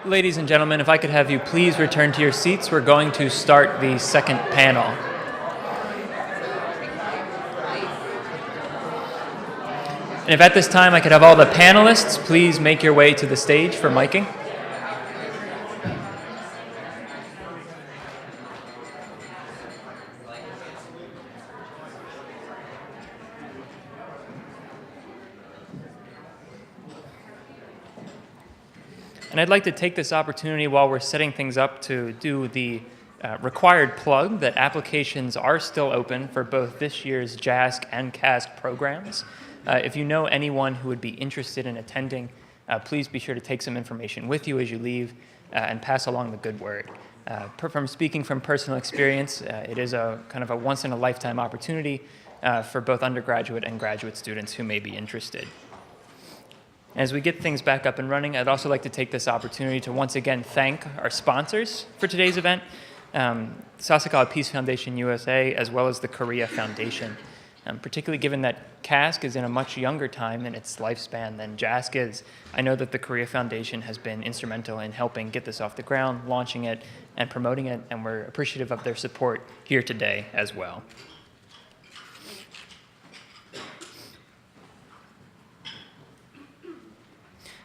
Ladies and gentlemen, if I could have you please return to your seats, we're going to start the second panel. And if at this time I could have all the panelists please make your way to the stage for miking. And I'd like to take this opportunity while we're setting things up to do the required plug that applications are still open for both this year's JASC and CASC programs. If you know anyone who would be interested in attending, please be sure to take some information with you as you leave and pass along the good word. From speaking from personal experience, it is a kind of a once-in-a-lifetime opportunity for both undergraduate and graduate students who may be interested. As we get things back up and running, I'd also like to take this opportunity to once again thank our sponsors for today's event, Sasakawa Peace Foundation USA, as well as the Korea Foundation, particularly given that CASC is in a much younger time in its lifespan than JASC is. I know that the Korea Foundation has been instrumental in helping get this off the ground, launching it, and promoting it, and we're appreciative of their support here today as well.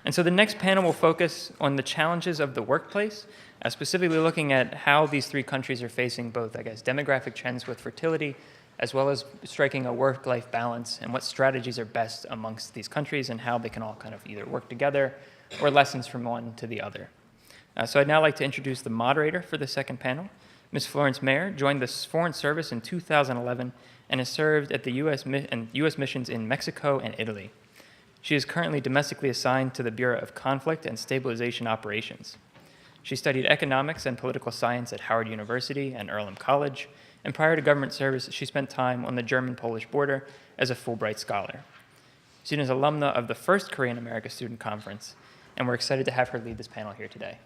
And so the next panel will focus on the challenges of the workplace, specifically looking at how these three countries are facing both, demographic trends with fertility, as well as striking a work-life balance, and what strategies are best amongst these countries and how they can all kind of either work together or lessons from one to the other. So I'd now like to introduce the moderator for the second panel. Ms. Florence Mayer joined the Foreign Service in 2011 and has served at the U.S. missions in Mexico and Italy. She is currently domestically assigned to the Bureau of Conflict and Stabilization Operations. She studied economics and political science at Howard University and Earlham College, and prior to government service, she spent time on the German-Polish border as a Fulbright scholar. She is an alumna of the first Korean America Student Conference, and we're excited to have her lead this panel here today.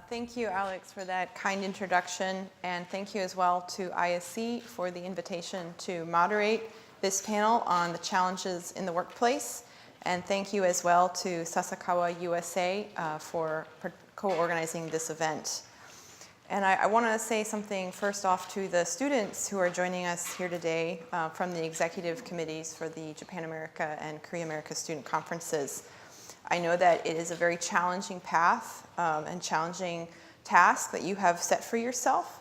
Thank you, Alex, for that kind introduction, and thank you as well to ISC for the invitation to moderate this panel on the challenges in the workplace. And thank you as well to Sasakawa USA for co-organizing this event. And I want to say something first off to the students who are joining us here today from the executive committees for the Japan-America and Korea-America student conferences. I know that it is a very challenging path and challenging task that you have set for yourself.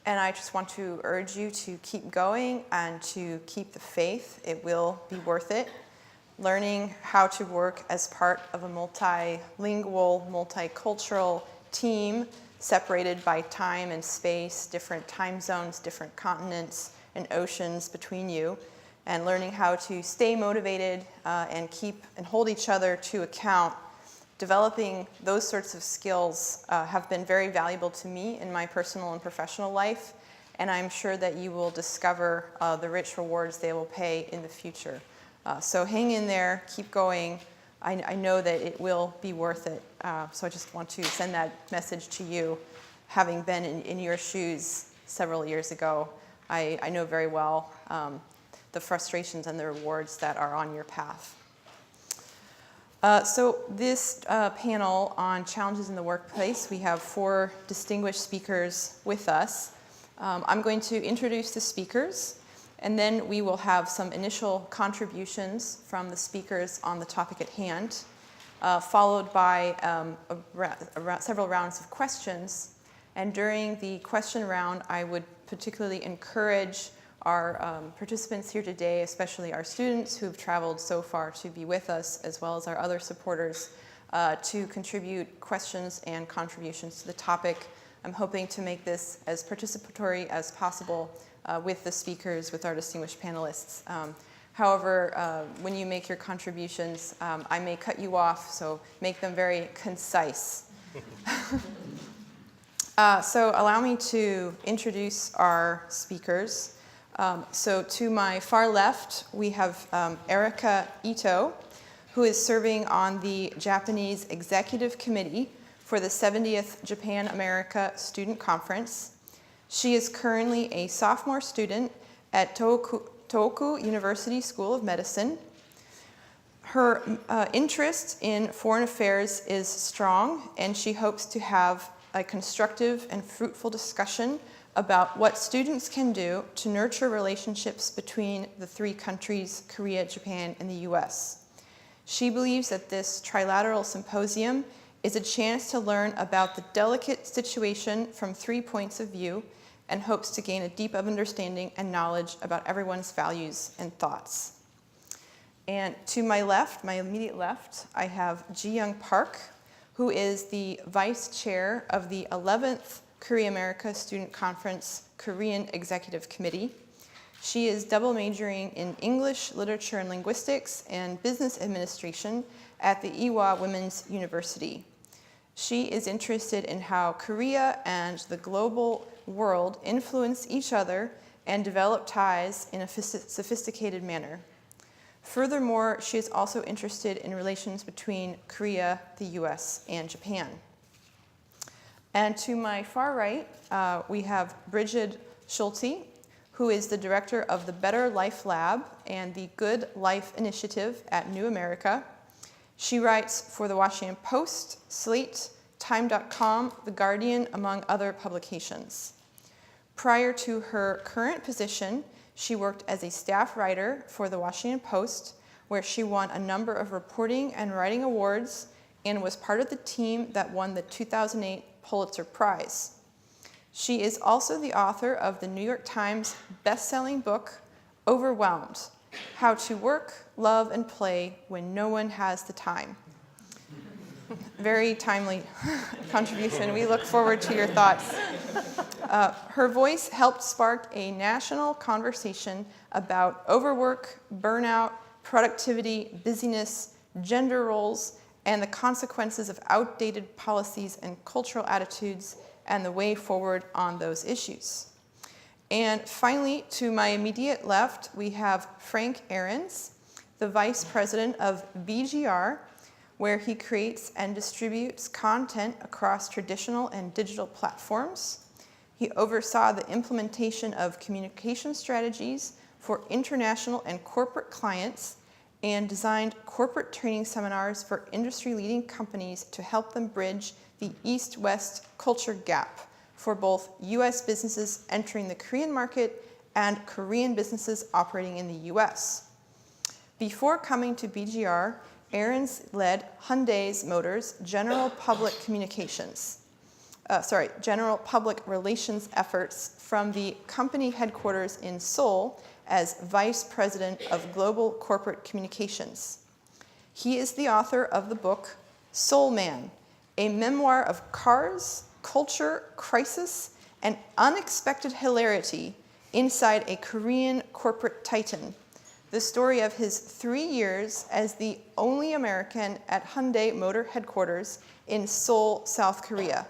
And I just want to urge you to keep going and to keep the faith. It will be worth it. Learning how to work as part of a multilingual, multicultural team separated by time and space, different time zones, different continents and oceans between you, and learning how to stay motivated and keep and hold each other to account. Developing those sorts of skills have been very valuable to me in my personal and professional life, and I'm sure that you will discover the rich rewards they will pay in the future. So hang in there, keep going. I know that it will be worth it. So I just want to send that message to you. Having been in your shoes several years ago, I know very well the frustrations and the rewards that are on your path. So this panel on challenges in the workplace, we have 4 distinguished speakers with us. I'm going to introduce the speakers, and then we will have some initial contributions from the speakers on the topic at hand, followed by several rounds of questions. And during the question round, I would particularly encourage our participants here today, especially our students who have traveled so far to be with us, as well as our other supporters, to contribute questions and contributions to the topic. I'm hoping to make this as participatory as possible with the speakers, with our distinguished panelists. However, when you make your contributions, I may cut you off, so make them very concise. So allow me to introduce our speakers. So to my far left, we have Erika Ito, who is serving on the Japanese Executive Committee for the 70th Japan-America Student Conference. She is currently a sophomore student at Tohoku University School of Medicine. Her interest in foreign affairs is strong, and she hopes to have a constructive and fruitful discussion about what students can do to nurture relationships between the three countries, Korea, Japan, and the U.S. She believes that this trilateral symposium is a chance to learn about the delicate situation from 3 points of view and hopes to gain a deep understanding and knowledge about everyone's values and thoughts. And to my left, my immediate left, I have Ji-Young Park, who is the vice chair of the 11th Korea-America Student Conference Korean Executive Committee. She is double majoring in English, Literature and Linguistics and Business Administration at the Ewha Women's University. She is interested in how Korea and the global world influence each other and develop ties in a sophisticated manner. Furthermore, she is also interested in relations between Korea, the US, and Japan. And to my far right, we have Bridget Schulte, who is the director of the Better Life Lab and the Good Life Initiative at New America. She writes for the Washington Post, Slate, Time.com, The Guardian, among other publications. Prior to her current position, she worked as a staff writer for the Washington Post, where she won a number of reporting and writing awards and was part of the team that won the 2008 Pulitzer Prize. She is also the author of the New York Times best-selling book, Overwhelmed: How to Work, Love, and Play When No One Has the Time. Very timely contribution. We look forward to your thoughts. Her voice helped spark a national conversation about overwork, burnout, productivity, busyness, gender roles, and the consequences of outdated policies and cultural attitudes and the way forward on those issues. And finally, to my immediate left, we have Frank Ahrens, the Vice President of BGR, where he creates and distributes content across traditional and digital platforms. He oversaw the implementation of communication strategies for international and corporate clients and designed corporate training seminars for industry-leading companies to help them bridge the East-West culture gap for both U.S. businesses entering the Korean market and Korean businesses operating in the U.S. Before coming to BGR, Ahrens led Hyundai Motors General Public Relations efforts from the company headquarters in Seoul as Vice President of Global Corporate Communications. He is the author of the book Soul Man, a memoir of cars, culture, crisis, and unexpected hilarity inside a Korean corporate titan. The story of his 3 years as the only American at Hyundai Motor headquarters in Seoul, South Korea.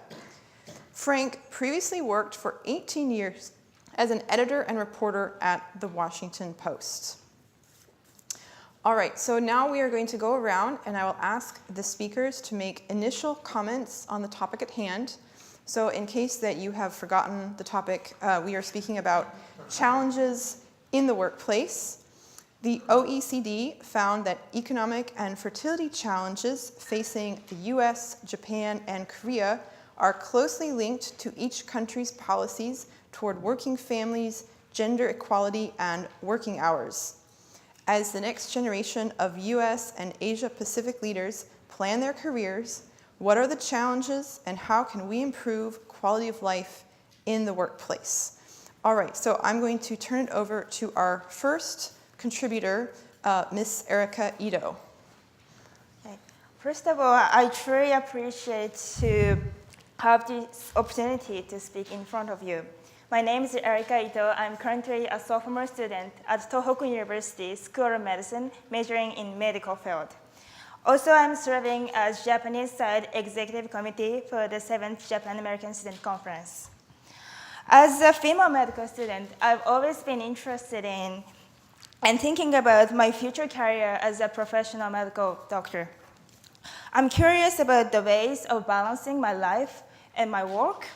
Frank previously worked for 18 years as an editor and reporter at the Washington Post. All right, so now we are going to go around and I will ask the speakers to make initial comments on the topic at hand. So in case that you have forgotten the topic, we are speaking about challenges in the workplace. The OECD found that economic and fertility challenges facing the US, Japan, and Korea are closely linked to each country's policies toward working families, gender equality, and working hours. As the next generation of US and Asia-Pacific leaders plan their careers, what are the challenges and how can we improve quality of life in the workplace? All right, so I'm going to turn it over to our first contributor, Ms. Erica Ito. Okay. First of all, I truly appreciate to have this opportunity to speak in front of you. My name is Erica Ito. I'm currently a sophomore student at Tohoku University School of Medicine, majoring in medical field. Also, I'm serving as Japanese side executive committee for the 7th Japan-American Student Conference. As a female medical student, I've always been interested in and thinking about my future career as a professional medical doctor. I'm curious about the ways of balancing my life and my work,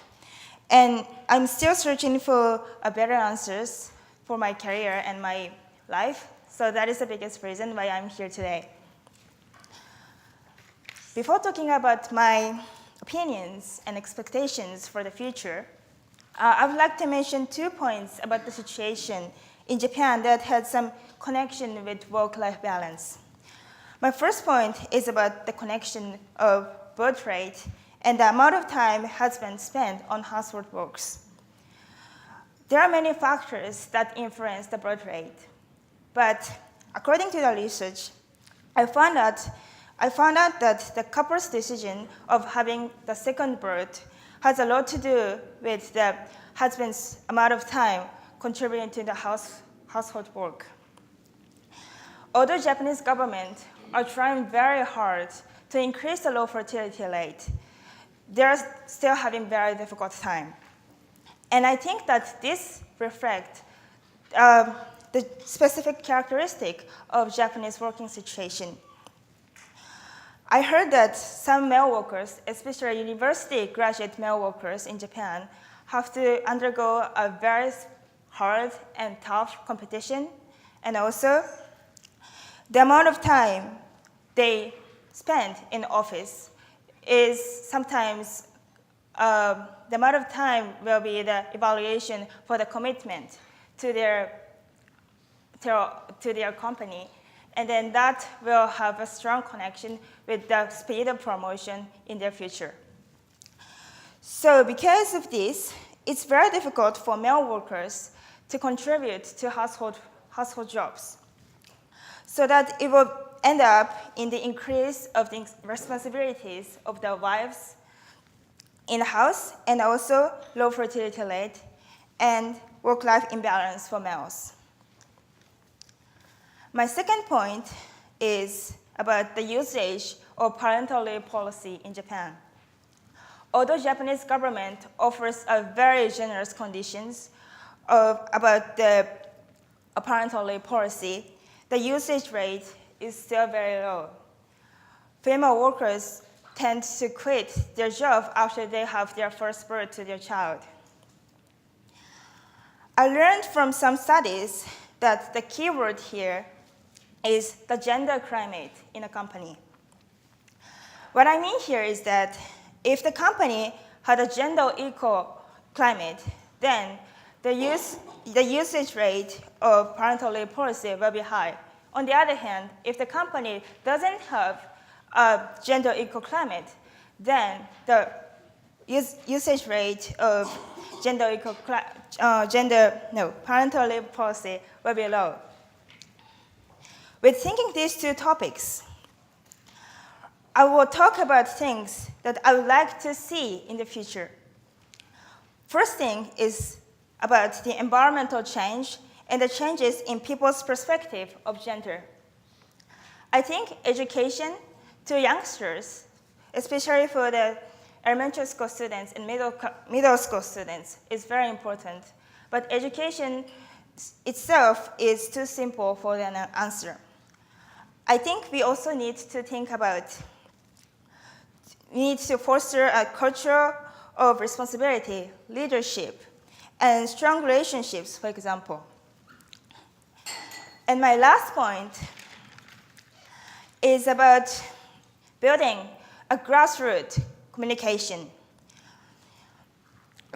and I'm still searching for better answers for my career and my life, so that is the biggest reason why I'm here today. Before talking about my opinions and expectations for the future, I would like to mention 2 points about the situation in Japan that had some connection with work-life balance. My first point is about the connection of birth rate and the amount of time husbands spend on household works. There are many factors that influence the birth rate, but according to the research, I found out that the couple's decision of having the second birth has a lot to do with the husband's amount of time contributing to the household work. Although Japanese government are trying very hard to increase the low fertility rate, they're still having very difficult time. And I think that this reflects the specific characteristic of Japanese working situation. I heard that some male workers, especially university graduate male workers in Japan, have to undergo a very hard and tough competition, and also the amount of time they spend in office is sometimes the amount of time will be the evaluation for the commitment to their company, and then that will have a strong connection with the speed of promotion in their future. So because of this, it's very difficult for male workers to contribute to household jobs, so that it will end up in the increase of the responsibilities of the wives in the house, and also low fertility rate and work-life imbalance for males. My second point is about the usage of parental leave policy in Japan. Although Japanese government offers a very generous conditions about the parental leave policy, the usage rate is still very low. Female workers tend to quit their job after they have their first birth to their child. I learned from some studies that the key word here is the gender climate in a company. What I mean here is that if the company had a gender equal climate, then the usage rate of parental leave policy will be high. On the other hand, if the company doesn't have a gender equal climate, then the usage rate of parental leave policy will be low. With thinking these 2 topics, I will talk about things that I would like to see in the future. First thing is about the environmental change and the changes in people's perspective of gender. I think education to youngsters, especially for the elementary school students and middle school students, is very important. But education itself is too simple for an answer. I think we also need to foster a culture of responsibility, leadership, and strong relationships, for example. And my last point is about building a grassroots communication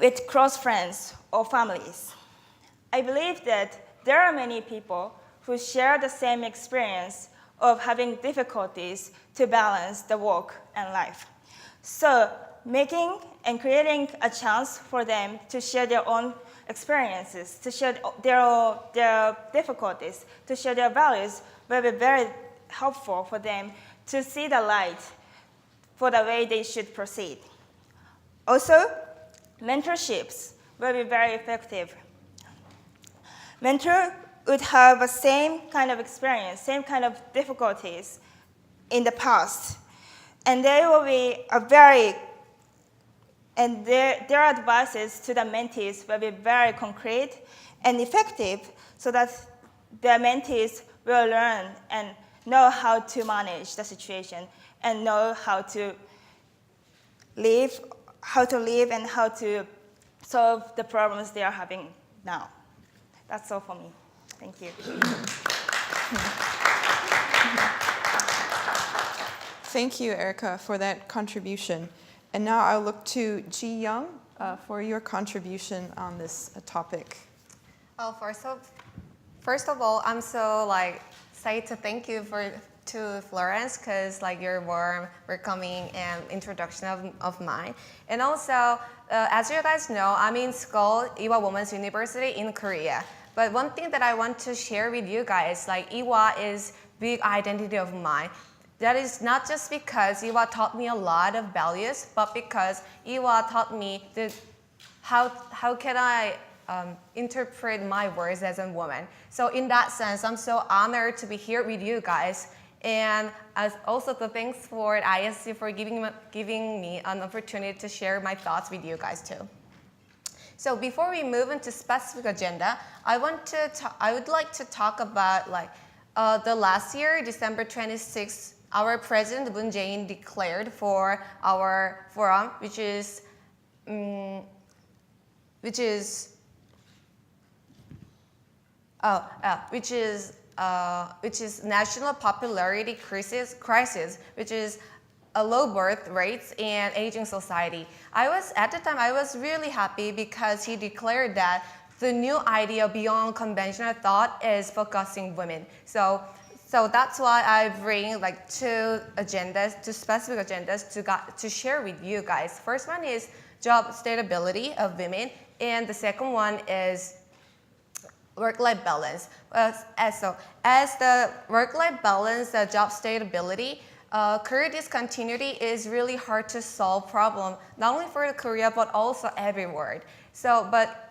with close friends or families. I believe that there are many people who share the same experience of having difficulties to balance the work and life. So making and creating a chance for them to share their own experiences, to share their difficulties, to share their values will be very helpful for them to see the light for the way they should proceed. Also, mentorships will be very effective. Mentor would have the same kind of experience, same kind of difficulties in the past, and they will be their advices to the mentees will be very concrete and effective, so that the mentees will learn and know how to manage the situation and know how to live and how to solve the problems they are having now. That's all for me. Thank you. Thank you, Erica, for that contribution. And now I'll look to Ji Young for your contribution on this topic. Well, first of all, I'm so excited to thank you to Florence because your warm welcoming and introduction of mine. And also, as you guys know, I'm in Seoul, Ewha Women's University in Korea. But one thing that I want to share with you guys, Ewha is big identity of mine. That is not just because Ewha taught me a lot of values, but because Ewha taught me how can I interpret my words as a woman. So in that sense, I'm so honored to be here with you guys. And also the thanks for ISC for giving me an opportunity to share my thoughts with you guys too. So before we move into specific agenda, I would like to talk about the last year, December 26th, our President Moon Jae-in declared for our forum, which is national popularity crisis, which is a low birth rates and aging society. At the time I was really happy because he declared that the new idea beyond conventional thought is focusing women. So that's why I bring two specific agendas to share with you guys. First one is job stability of women, and the second one is work-life balance. As the work-life balance, the job stability, career discontinuity is really hard to solve problem, not only for Korea but also everywhere. But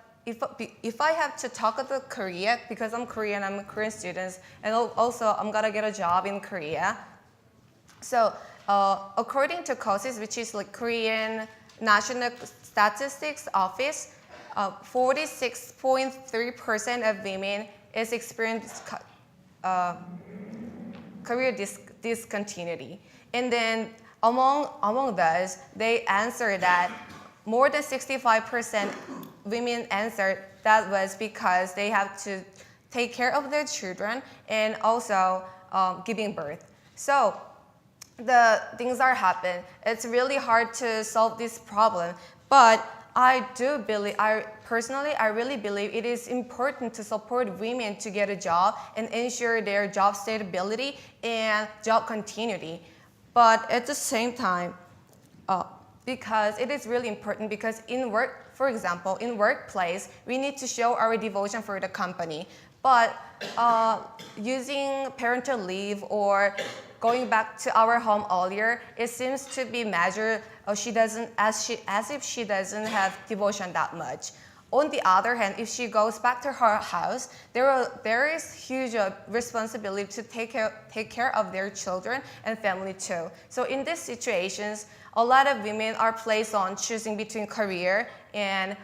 if I have to talk about Korea, because I'm Korean, I'm a Korean student, and also I'm gonna get a job in Korea. So according to COSIS, which is Korean National Statistics Office, 46.3% of women is experiencing career discontinuity. And then among those, they answered that more than 65% women answered that was because they have to take care of their children and also giving birth. So the things are happening. It's really hard to solve this problem, but I really believe it is important to support women to get a job and ensure their job stability and job continuity. But at the same time, because it is really important, because for example, in workplace, we need to show our devotion for the company. But using parental leave or going back to our home earlier, it seems to be measured as if she doesn't have devotion that much. On the other hand, if she goes back to her house, there is huge responsibility to take care of their children and family too. So in these situations, a lot of women are placed on choosing between career and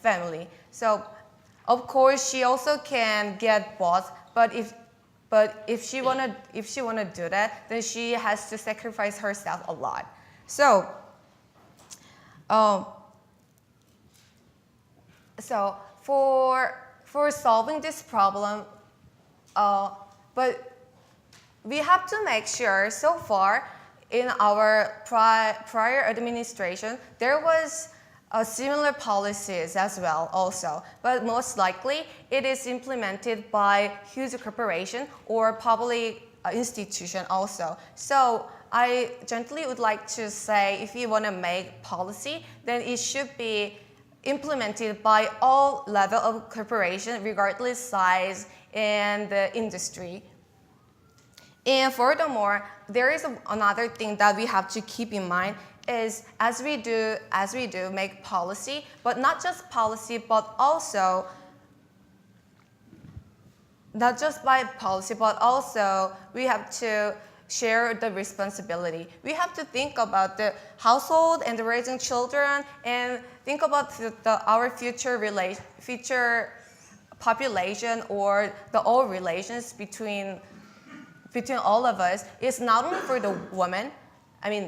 family. So of course, she also can get both, but if she wanna do that, then she has to sacrifice herself a lot. So for solving this problem, but we have to make sure. So far, in our prior administration, there was similar policies as well also, but most likely it is implemented by huge corporation or public institution also. So I gently would like to say, if you want to make policy, then it should be implemented by all level of corporation, regardless size and the industry. And furthermore, there is another thing that we have to keep in mind is as we do make policy, but not just policy, but also we have to share the responsibility. We have to think about the household and the raising children, and think about our future population or the all relations between all of us. It's not only for the woman,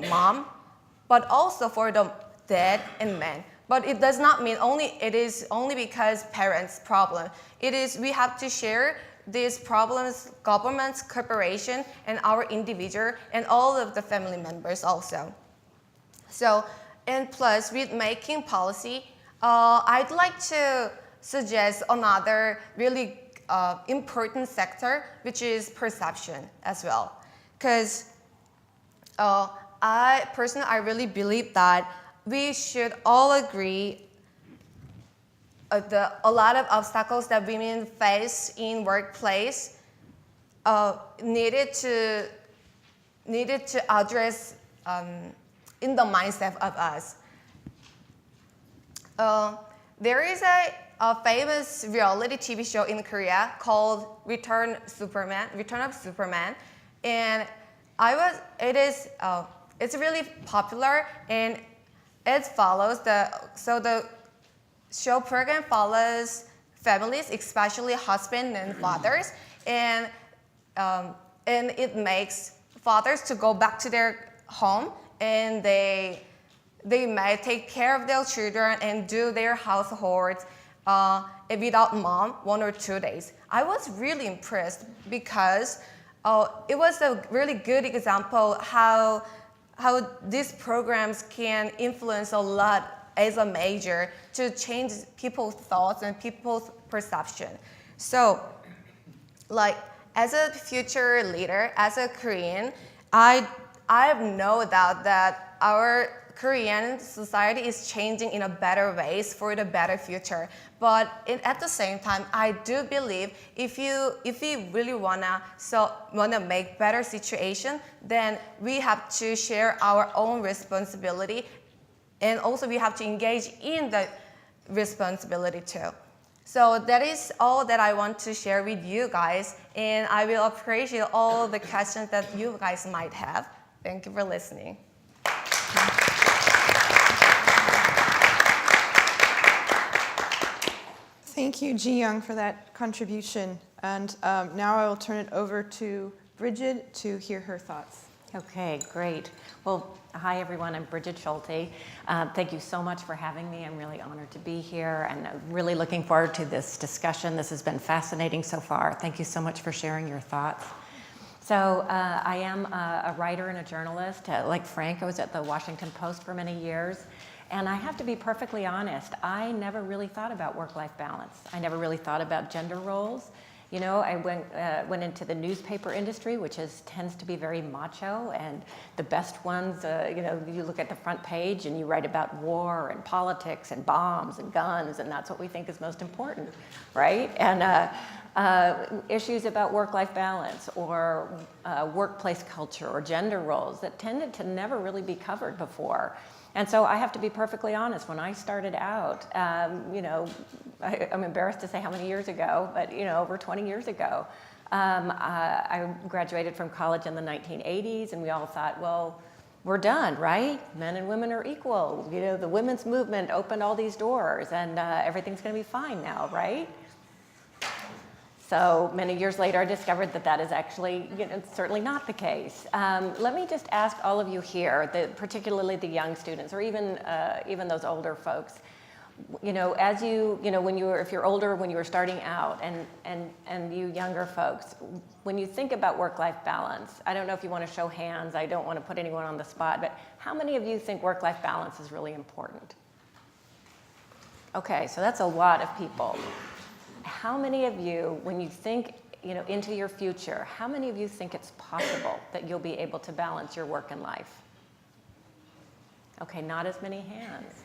mom, but also for the dad and men. But it does not mean it is only because parents' problem. It is we have to share these problems, governments, corporation, and our individual, and all of the family members also. So, and plus with making policy, I'd like to suggest another really important sector, which is perception as well. Because I really believe that we should all agree a lot of obstacles that women face in workplace needed to address in the mindset of us. There is a famous reality TV show in Korea called Return of Superman, and it's really popular, and it follows the show program follows families, especially husbands and fathers, and it makes fathers to go back to their home, and they may take care of their children and do their households without mom 1 or 2 days. I was really impressed because it was a really good example how these programs can influence a lot as a major to change people's thoughts and people's perception. So, like, as a future leader, as a Korean, I have no doubt that our Korean society is changing in a better ways for the better future. But at the same time, I do believe if we really wanna make better situation, then we have to share our own responsibility, and also we have to engage in the responsibility too. So that is all that I want to share with you guys, and I will appreciate all the questions that you guys might have. Thank you for listening. Thank you, Ji-young, for that contribution. And now I will turn it over to Bridget to hear her thoughts. Okay, great. Well, hi everyone, I'm Bridget Schulte. Thank you so much for having me. I'm really honored to be here, and I'm really looking forward to this discussion. This has been fascinating so far. Thank you so much for sharing your thoughts. So I am a writer and a journalist. Like Frank, I was at the Washington Post for many years. And I have to be perfectly honest, I never really thought about work-life balance. I never really thought about gender roles. You know, I went into the newspaper industry, which tends to be very macho, and the best ones, you know, you look at the front page and you write about war and politics and bombs and guns, and that's what we think is most important, right? And issues about work-life balance or workplace culture or gender roles that tended to never really be covered before. And so I have to be perfectly honest, when I started out, you know, I'm embarrassed to say how many years ago, but, you know, over 20 years ago, I graduated from college in the 1980s, and we all thought, well, we're done, right? Men and women are equal. You know, the women's movement opened all these doors, and everything's going to be fine now, right? So many years later, I discovered that that is actually, you know, certainly not the case. Let me just ask all of you here, particularly the young students, or even those older folks, you know, as you know, if you're older, when you were starting out, and you younger folks, when you think about work-life balance, I don't know if you want to show hands. I don't want to put anyone on the spot, but how many of you think work-life balance is really important? Okay, so that's a lot of people. How many of you, when you think, you know, into your future, how many of you think it's possible that you'll be able to balance your work and life? Okay, not as many hands.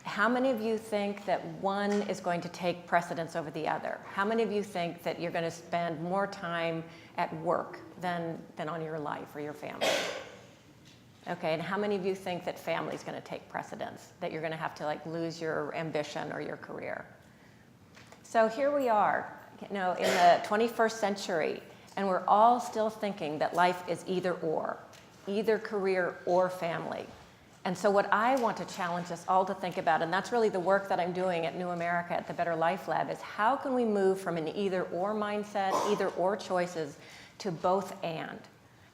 How many of you think that one is going to take precedence over the other? How many of you think that you're going to spend more time at work than on your life or your family? Okay, and how many of you think that family is going to take precedence, that you're going to have to like lose your ambition or your career? So here we are, you know, in the 21st century, and we're all still thinking that life is either career or family. And so what I want to challenge us all to think about, and that's really the work that I'm doing at New America at the Better Life Lab, is how can we move from an either-or mindset, either-or choices, to both and?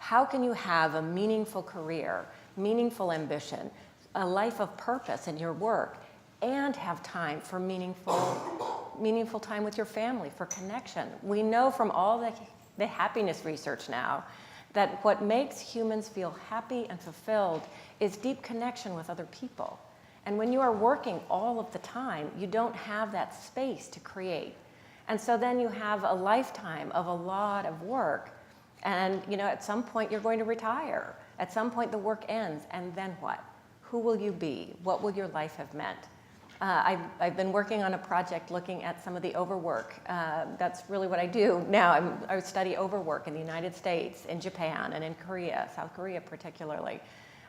How can you have a meaningful career, meaningful ambition, a life of purpose in your work, and have time for meaningful meaningful time with your family for connection. We know from all the happiness research now that what makes humans feel happy and fulfilled is deep connection with other people. And when you are working all of the time, you don't have that space to create. And so then you have a lifetime of a lot of work. And at some point you're going to retire. At some point the work ends, and then what? Who will you be? What will your life have meant? I've been working on a project looking at some of the overwork. That's really what I do now. I study overwork in the United States, in Japan, and in Korea, South Korea particularly.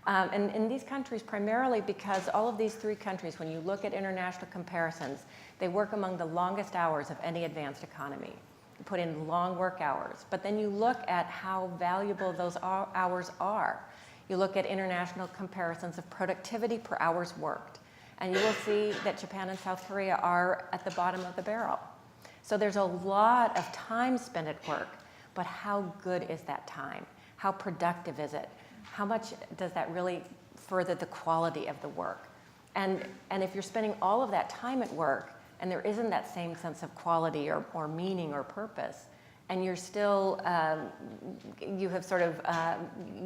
And in these countries primarily because all of these three countries, when you look at international comparisons, they work among the longest hours of any advanced economy. You put in long work hours. But then you look at how valuable those hours are. You look at international comparisons of productivity per hours worked. And you will see that Japan and South Korea are at the bottom of the barrel. So there's a lot of time spent at work, but how good is that time? How productive is it? How much does that really further the quality of the work? And if you're spending all of that time at work and there isn't that same sense of quality or meaning or purpose, and you're still, you have sort of,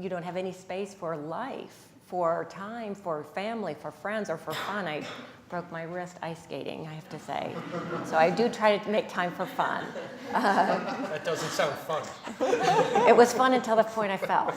you don't have any space for life, for time, for family, for friends, or for fun. I broke my wrist ice skating, I have to say. So I do try to make time for fun. That doesn't sound fun. It was fun until the point I fell.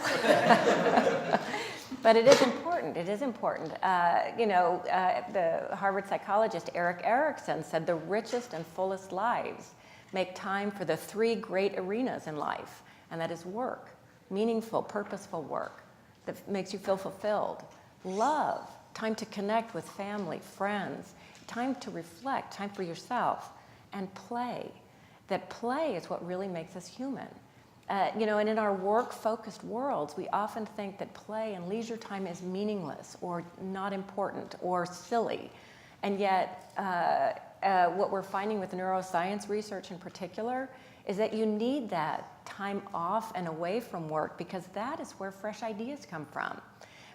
But it is important. It is important. The Harvard psychologist Erik Erikson said the richest and fullest lives make time for the three great arenas in life, and that is work, meaningful, purposeful work that makes you feel fulfilled, love, time to connect with family, friends, time to reflect, time for yourself, and play. That play is what really makes us human. And in our work-focused worlds, we often think that play and leisure time is meaningless or not important or silly. And yet, what we're finding with neuroscience research in particular is that you need that time off and away from work because that is where fresh ideas come from.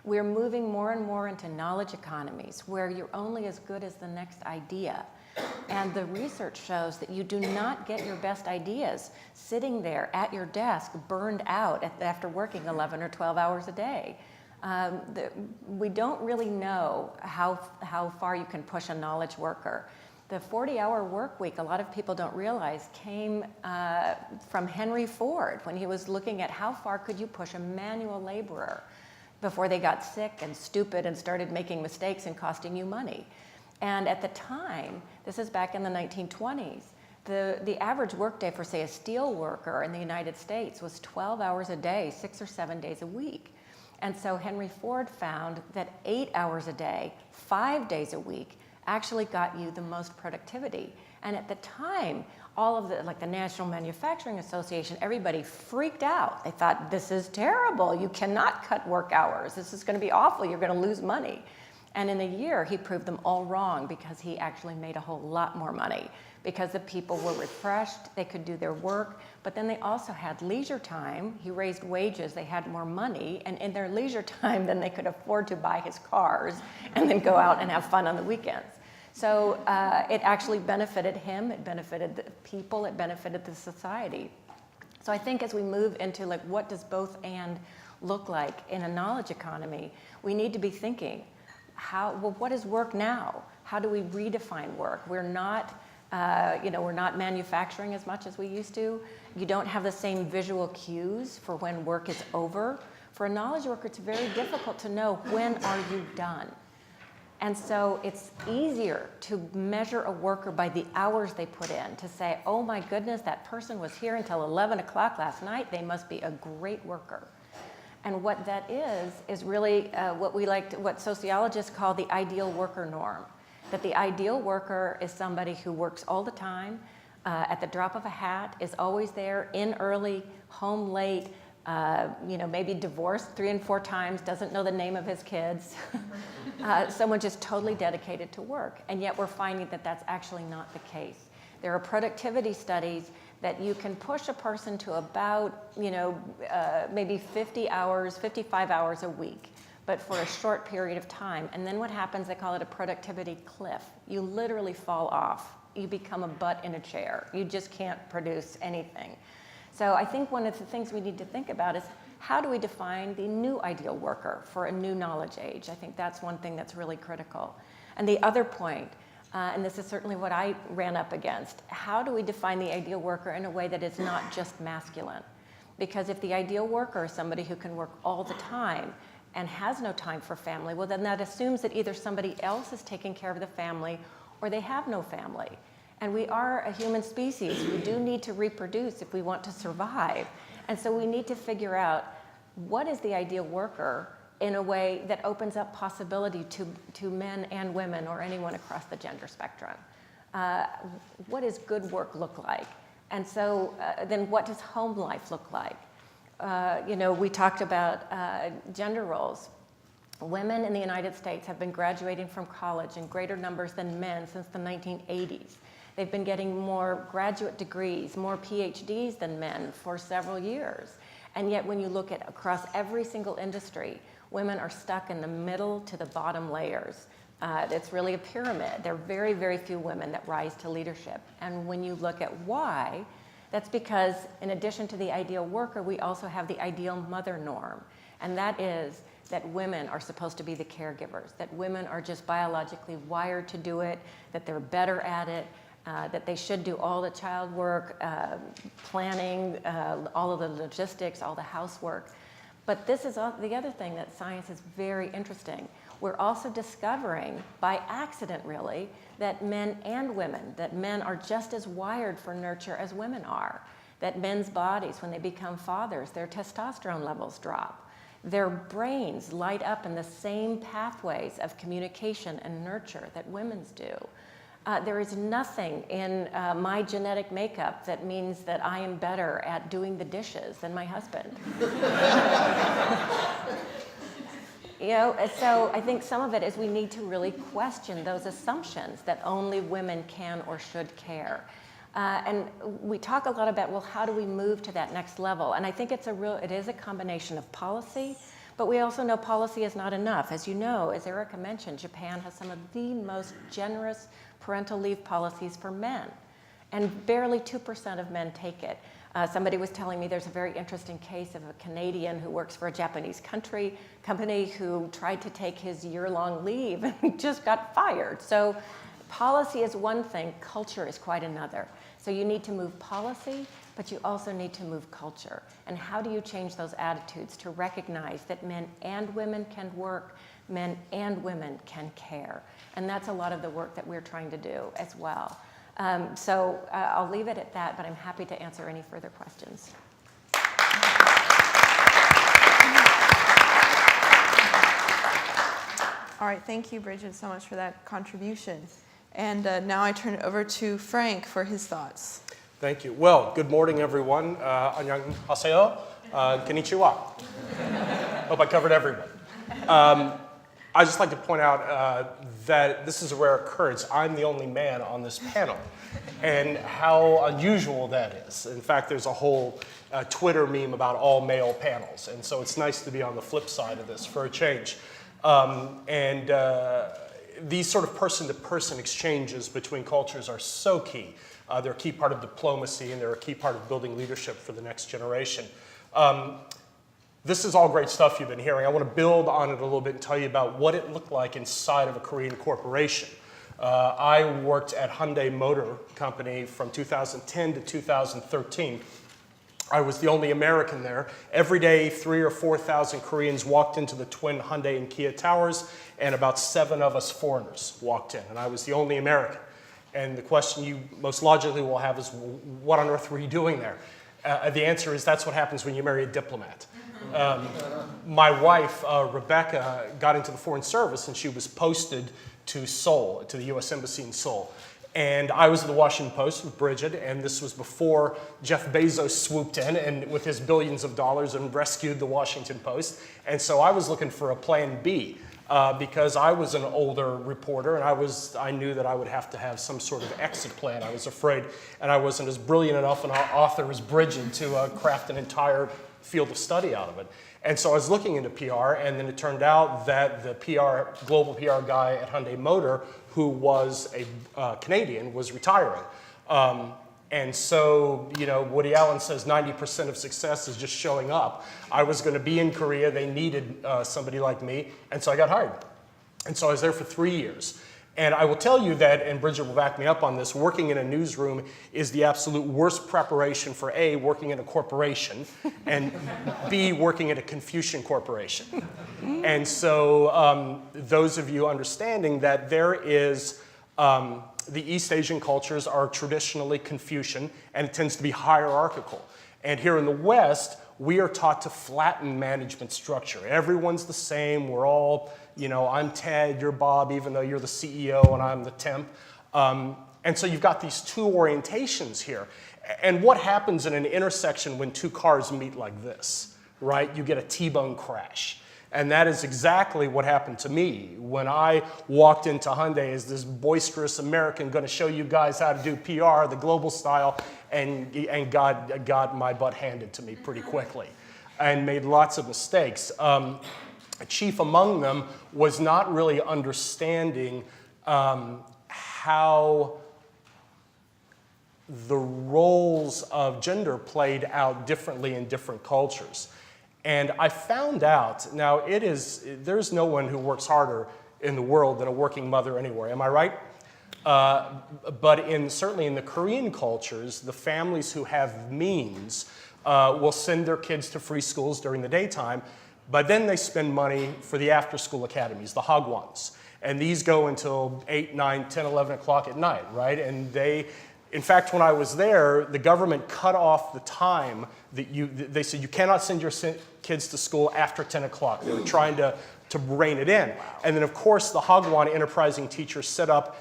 We're moving more and more into knowledge economies where you're only as good as the next idea. And the research shows that you do not get your best ideas sitting there at your desk burned out after working 11 or 12 hours a day. We don't really know how far you can push a knowledge worker. The 40-hour work week, a lot of people don't realize, came from Henry Ford when he was looking at how far could you push a manual laborer before they got sick and stupid and started making mistakes and costing you money. And at the time, this is back in the 1920s, the average workday for, say, a steel worker in the United States was 12 hours a day, 6 or 7 days a week. And so Henry Ford found that 8 hours a day, 5 days a week, actually got you the most productivity. And at the time, all of the National Manufacturing Association, everybody freaked out. They thought, this is terrible. You cannot cut work hours. This is going to be awful. You're going to lose money. And in a year, he proved them all wrong because he actually made a whole lot more money because the people were refreshed, they could do their work, but then they also had leisure time. He raised wages, they had more money, and in their leisure time, then they could afford to buy his cars and then go out and have fun on the weekends. So it actually benefited him, it benefited the people, it benefited the society. So I think as we move into what does both and look like in a knowledge economy, we need to be thinking, what is work now? How do we redefine work? We're not manufacturing as much as we used to. You don't have the same visual cues for when work is over. For a knowledge worker, it's very difficult to know when are you done. And so it's easier to measure a worker by the hours they put in, to say, oh my goodness, that person was here until 11 o'clock last night. They must be a great worker. And what that is really what sociologists call the ideal worker norm. That the ideal worker is somebody who works all the time, at the drop of a hat, is always there, in early, home late, maybe divorced 3 and 4 times, doesn't know the name of his kids. Someone just totally dedicated to work. And yet we're finding that that's actually not the case. There are productivity studies that you can push a person to about, maybe 50 hours, 55 hours a week, but for a short period of time. And then what happens, they call it a productivity cliff. You literally fall off you become a butt in a chair. You just can't produce anything. So I think one of the things we need to think about is how do we define the new ideal worker for a new knowledge age? I think that's one thing that's really critical. And the other point, and this is certainly what I ran up against, how do we define the ideal worker in a way that is not just masculine? Because if the ideal worker is somebody who can work all the time and has no time for family, well, then that assumes that either somebody else is taking care of the family or they have no family. And we are a human species. We do need to reproduce if we want to survive. And so we need to figure out what is the ideal worker in a way that opens up possibility to men and women or anyone across the gender spectrum. What does good work look like? And so then what does home life look like? We talked about gender roles. Women in the United States have been graduating from college in greater numbers than men since the 1980s. They've been getting more graduate degrees, more PhDs than men for several years. And yet when you look at across every single industry, women are stuck in the middle to the bottom layers. It's really a pyramid. There are very, very few women that rise to leadership. And when you look at why, that's because in addition to the ideal worker, we also have the ideal mother norm. And that is that women are supposed to be the caregivers, that women are just biologically wired to do it, that they're better at it, that they should do all the child work, planning, all of the logistics, all the housework. But this is the other thing that science is very interesting. We're also discovering, by accident really, that men and women, that men are just as wired for nurture as women are. That men's bodies, when they become fathers, their testosterone levels drop. Their brains light up in the same pathways of communication and nurture that women's do. There is nothing in my genetic makeup that means that I am better at doing the dishes than my husband. So I think some of it is we need to really question those assumptions that only women can or should care. And we talk a lot about, well, how do we move to that next level? And I think it is a combination of policy, but we also know policy is not enough. As you know, as Erica mentioned, Japan has some of the most generous parental leave policies for men, and barely 2% of men take it. Somebody was telling me there's a very interesting case of a Canadian who works for a Japanese company who tried to take his year-long leave and just got fired. So policy is one thing, culture is quite another. So you need to move policy, but you also need to move culture. And how do you change those attitudes to recognize that men and women can work, men and women can care? And that's a lot of the work that we're trying to do as well. So I'll leave it at that, but I'm happy to answer any further questions. All right, thank you, Bridget, so much for that contribution. And now I turn it over to Frank for his thoughts. Thank you. Well, good morning, everyone. Annyeonghaseyo. Konnichiwa. Hope I covered everyone. I'd just like to point out that this is a rare occurrence. I'm the only man on this panel, and how unusual that is. In fact, there's a whole Twitter meme about all male panels, and so it's nice to be on the flip side of this for a change. These sort of person-to-person exchanges between cultures are so key. They're a key part of diplomacy, and they're a key part of building leadership for the next generation. This is all great stuff you've been hearing. I want to build on it a little bit and tell you about what it looked like inside of a Korean corporation. I worked at Hyundai Motor Company from 2010 to 2013. I was the only American there. Every day, 3,000 or 4,000 Koreans walked into the twin Hyundai and Kia towers, and about 7 of us foreigners walked in, and I was the only American. And the question you most logically will have is, what on earth were you doing there? The answer is that's what happens when you marry a diplomat. My wife, Rebecca, got into the Foreign Service, and she was posted to Seoul, to the U.S. Embassy in Seoul. And I was at the Washington Post with Bridget, and this was before Jeff Bezos swooped in and with his billions of dollars and rescued the Washington Post. And so I was looking for a plan B because I was an older reporter, and I knew that I would have to have some sort of exit plan. I was afraid, and I wasn't as brilliant enough an author as Bridget to craft an entire field of study out of it. And so I was looking into PR, and then it turned out that the global PR guy at Hyundai Motor, who was a Canadian, was retiring. And so, Woody Allen says 90% of success is just showing up. I was going to be in Korea. They needed somebody like me, and so I got hired. And so I was there for 3 years. And I will tell you that, and Bridget will back me up on this, working in a newsroom is the absolute worst preparation for A, working in a corporation, and B, working at a Confucian corporation. And so those of you understanding that there is, the East Asian cultures are traditionally Confucian, and it tends to be hierarchical. And here in the West, we are taught to flatten management structure. Everyone's the same. We're all, I'm Ted, you're Bob, even though you're the CEO and I'm the temp. And so you've got these two orientations here. And what happens in an intersection when two cars meet like this, right? You get a T-bone crash. And that is exactly what happened to me when I walked into Hyundai as this boisterous American going to show you guys how to do PR, the global style, and got my butt handed to me pretty quickly and made lots of mistakes. Chief among them was not really understanding how the roles of gender played out differently in different cultures. And I found out, now there's no one who works harder in the world than a working mother anywhere, am I right? But certainly in the Korean cultures, the families who have means will send their kids to free schools during the daytime, but then they spend money for the after-school academies, the hagwons. And these go until 8, 9, 10, 11 o'clock at night, right? And in fact, when I was there, the government cut off the time that they said you cannot send your kids to school after 10 o'clock. They were trying to rein it in. And then, of course, the hagwon enterprising teachers set up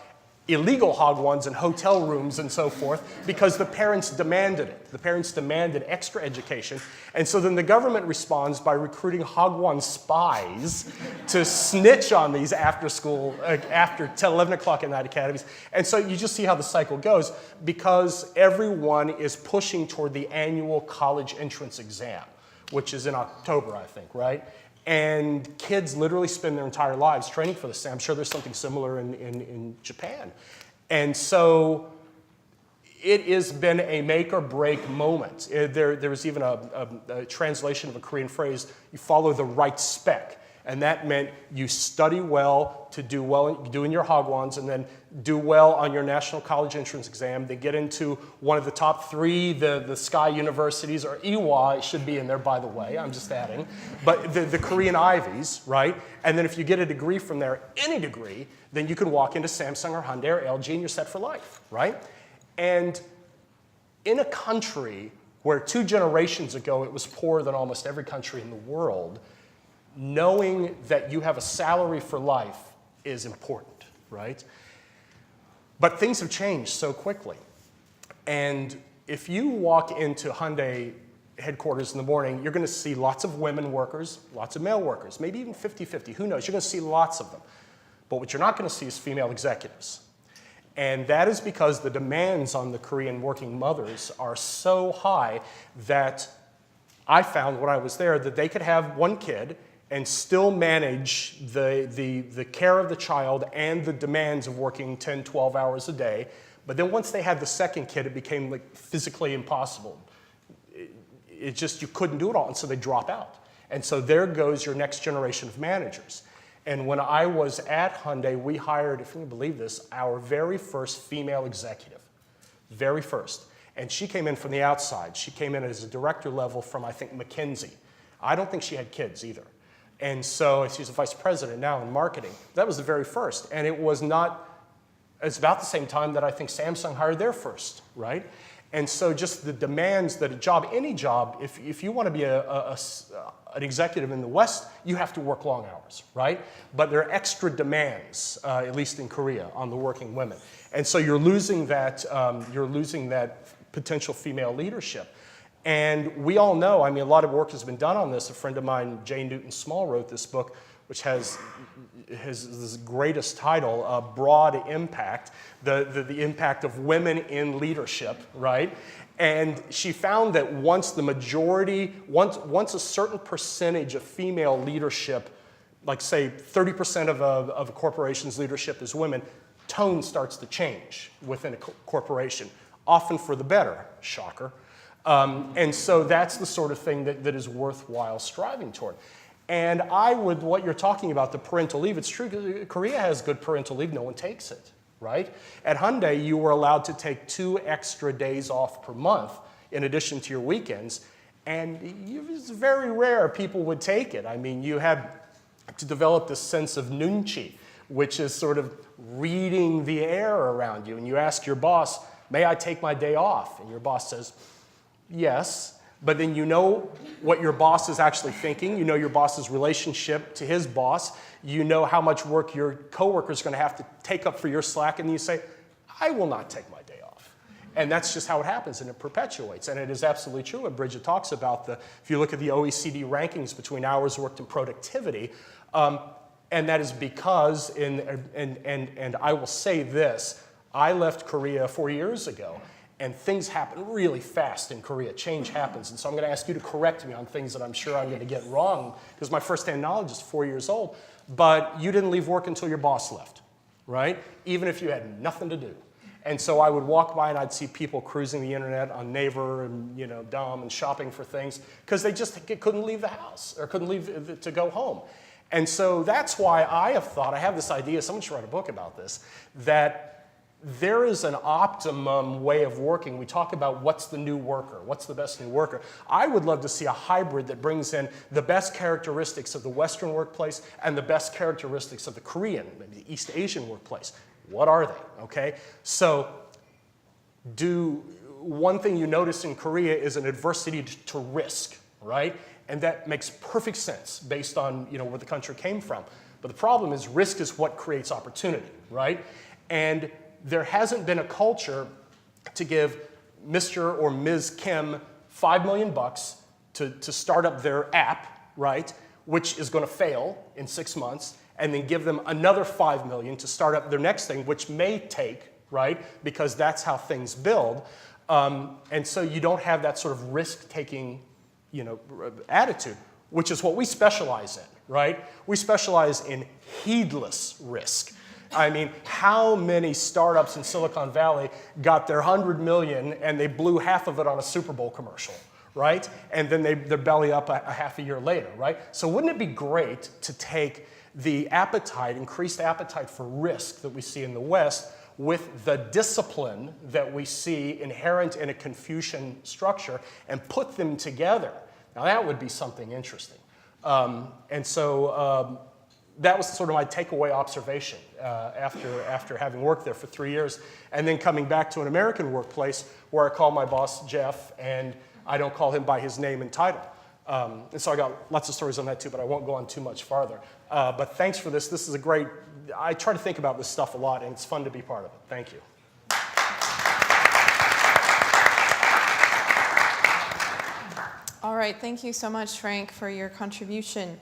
illegal hagwons in hotel rooms and so forth because the parents demanded it. The parents demanded extra education. And so then the government responds by recruiting hagwon spies to snitch on these after 10, 11 o'clock at night academies. And so you just see how the cycle goes because everyone is pushing toward the annual college entrance exam, which is in October, I think, right? And kids literally spend their entire lives training for this. I'm sure there's something similar in Japan. And so it has been a make or break moment. There was even a translation of a Korean phrase, you follow the right spec. And that meant you study well to do well in your hagwons and then do well on your national college entrance exam. They get into one of the top 3, the Sky universities, or Ewha, it should be in there, by the way, I'm just adding. But the Korean Ivies, right? And then if you get a degree from there, any degree, then you can walk into Samsung or Hyundai or LG and you're set for life, right? And in a country where 2 generations ago it was poorer than almost every country in the world, knowing that you have a salary for life is important, right? But things have changed so quickly. And if you walk into Hyundai headquarters in the morning, you're going to see lots of women workers, lots of male workers, maybe even 50-50, who knows? You're going to see lots of them. But what you're not going to see is female executives. And that is because the demands on the Korean working mothers are so high that I found when I was there that they could have 1 kid and still manage the care of the child and the demands of working 10, 12 hours a day. But then once they had the second kid, it became like physically impossible. It just, you couldn't do it all, and so they drop out. And so there goes your next generation of managers. And when I was at Hyundai, we hired, if you can believe this, our very first female executive. Very first. And she came in from the outside. She came in as a director level from, I think, McKinsey. I don't think she had kids either. And so she's a vice president now in marketing. That was the very first. And it's about the same time that I think Samsung hired their first, right? And so just the demands that any job, if you want to be an executive in the West, you have to work long hours, right? But there are extra demands, at least in Korea, on the working women. And so you're losing that potential female leadership. And we all know, I mean, a lot of work has been done on this. A friend of mine, Jane Newton Small, wrote this book which has this greatest title, Broad Impact, the impact of women in leadership, right? And she found that once a certain percentage of female leadership, like say 30% of a corporation's leadership is women, tone starts to change within a corporation, often for the better, shocker. And so that's the sort of thing that is worthwhile striving toward. And what you're talking about, the parental leave, it's true, Korea has good parental leave, no one takes it, right? At Hyundai, you were allowed to take 2 extra days off per month in addition to your weekends, and it's very rare people would take it. I mean, you had to develop this sense of nunchi, which is sort of reading the air around you, and you ask your boss, may I take my day off? And your boss says, yes, but then you know what your boss is actually thinking. You know your boss's relationship to his boss. You know how much work your coworker is going to have to take up for your slack, and you say, I will not take my day off. And that's just how it happens, and it perpetuates. And it is absolutely true. And Bridget talks about if you look at the OECD rankings between hours worked and productivity, and that is because, and I will say this, I left Korea 4 years ago, and things happen really fast in Korea. Change happens. And so I'm going to ask you to correct me on things that I'm sure I'm going to get wrong, because my firsthand knowledge is 4 years old. But you didn't leave work until your boss left, right? Even if you had nothing to do. And so I would walk by and I'd see people cruising the internet on Naver and, Dom and shopping for things because they just couldn't leave the house or couldn't leave to go home. And so that's why I have this idea, someone should write a book about this, that there is an optimum way of working. We talk about what's the new worker, what's the best new worker. I would love to see a hybrid that brings in the best characteristics of the Western workplace and the best characteristics of the Korean, maybe the East Asian workplace. What are they, okay? So one thing you notice in Korea is an adversity to risk, right? And that makes perfect sense based on where the country came from. But the problem is risk is what creates opportunity, right? And there hasn't been a culture to give Mr. or Ms. Kim $5 million to start up their app, right, which is going to fail in 6 months, and then give them another $5 million to start up their next thing, which may take, right, because that's how things build. And so you don't have that sort of risk-taking, attitude, which is what we specialize in, right? We specialize in heedless risk. I mean, how many startups in Silicon Valley got their 100 million and they blew half of it on a Super Bowl commercial, right? And then they're belly up a half a year later, right? So wouldn't it be great to take the increased appetite for risk that we see in the West with the discipline that we see inherent in a Confucian structure and put them together? Now that would be something interesting. And so that was sort of my takeaway observation after having worked there for 3 years, and then coming back to an American workplace where I call my boss Jeff, and I don't call him by his name and title. And so I got lots of stories on that too, but I won't go on too much farther. But thanks for this. This is I try to think about this stuff a lot, and it's fun to be part of it. Thank you. All right, thank you so much, Frank, for your contribution.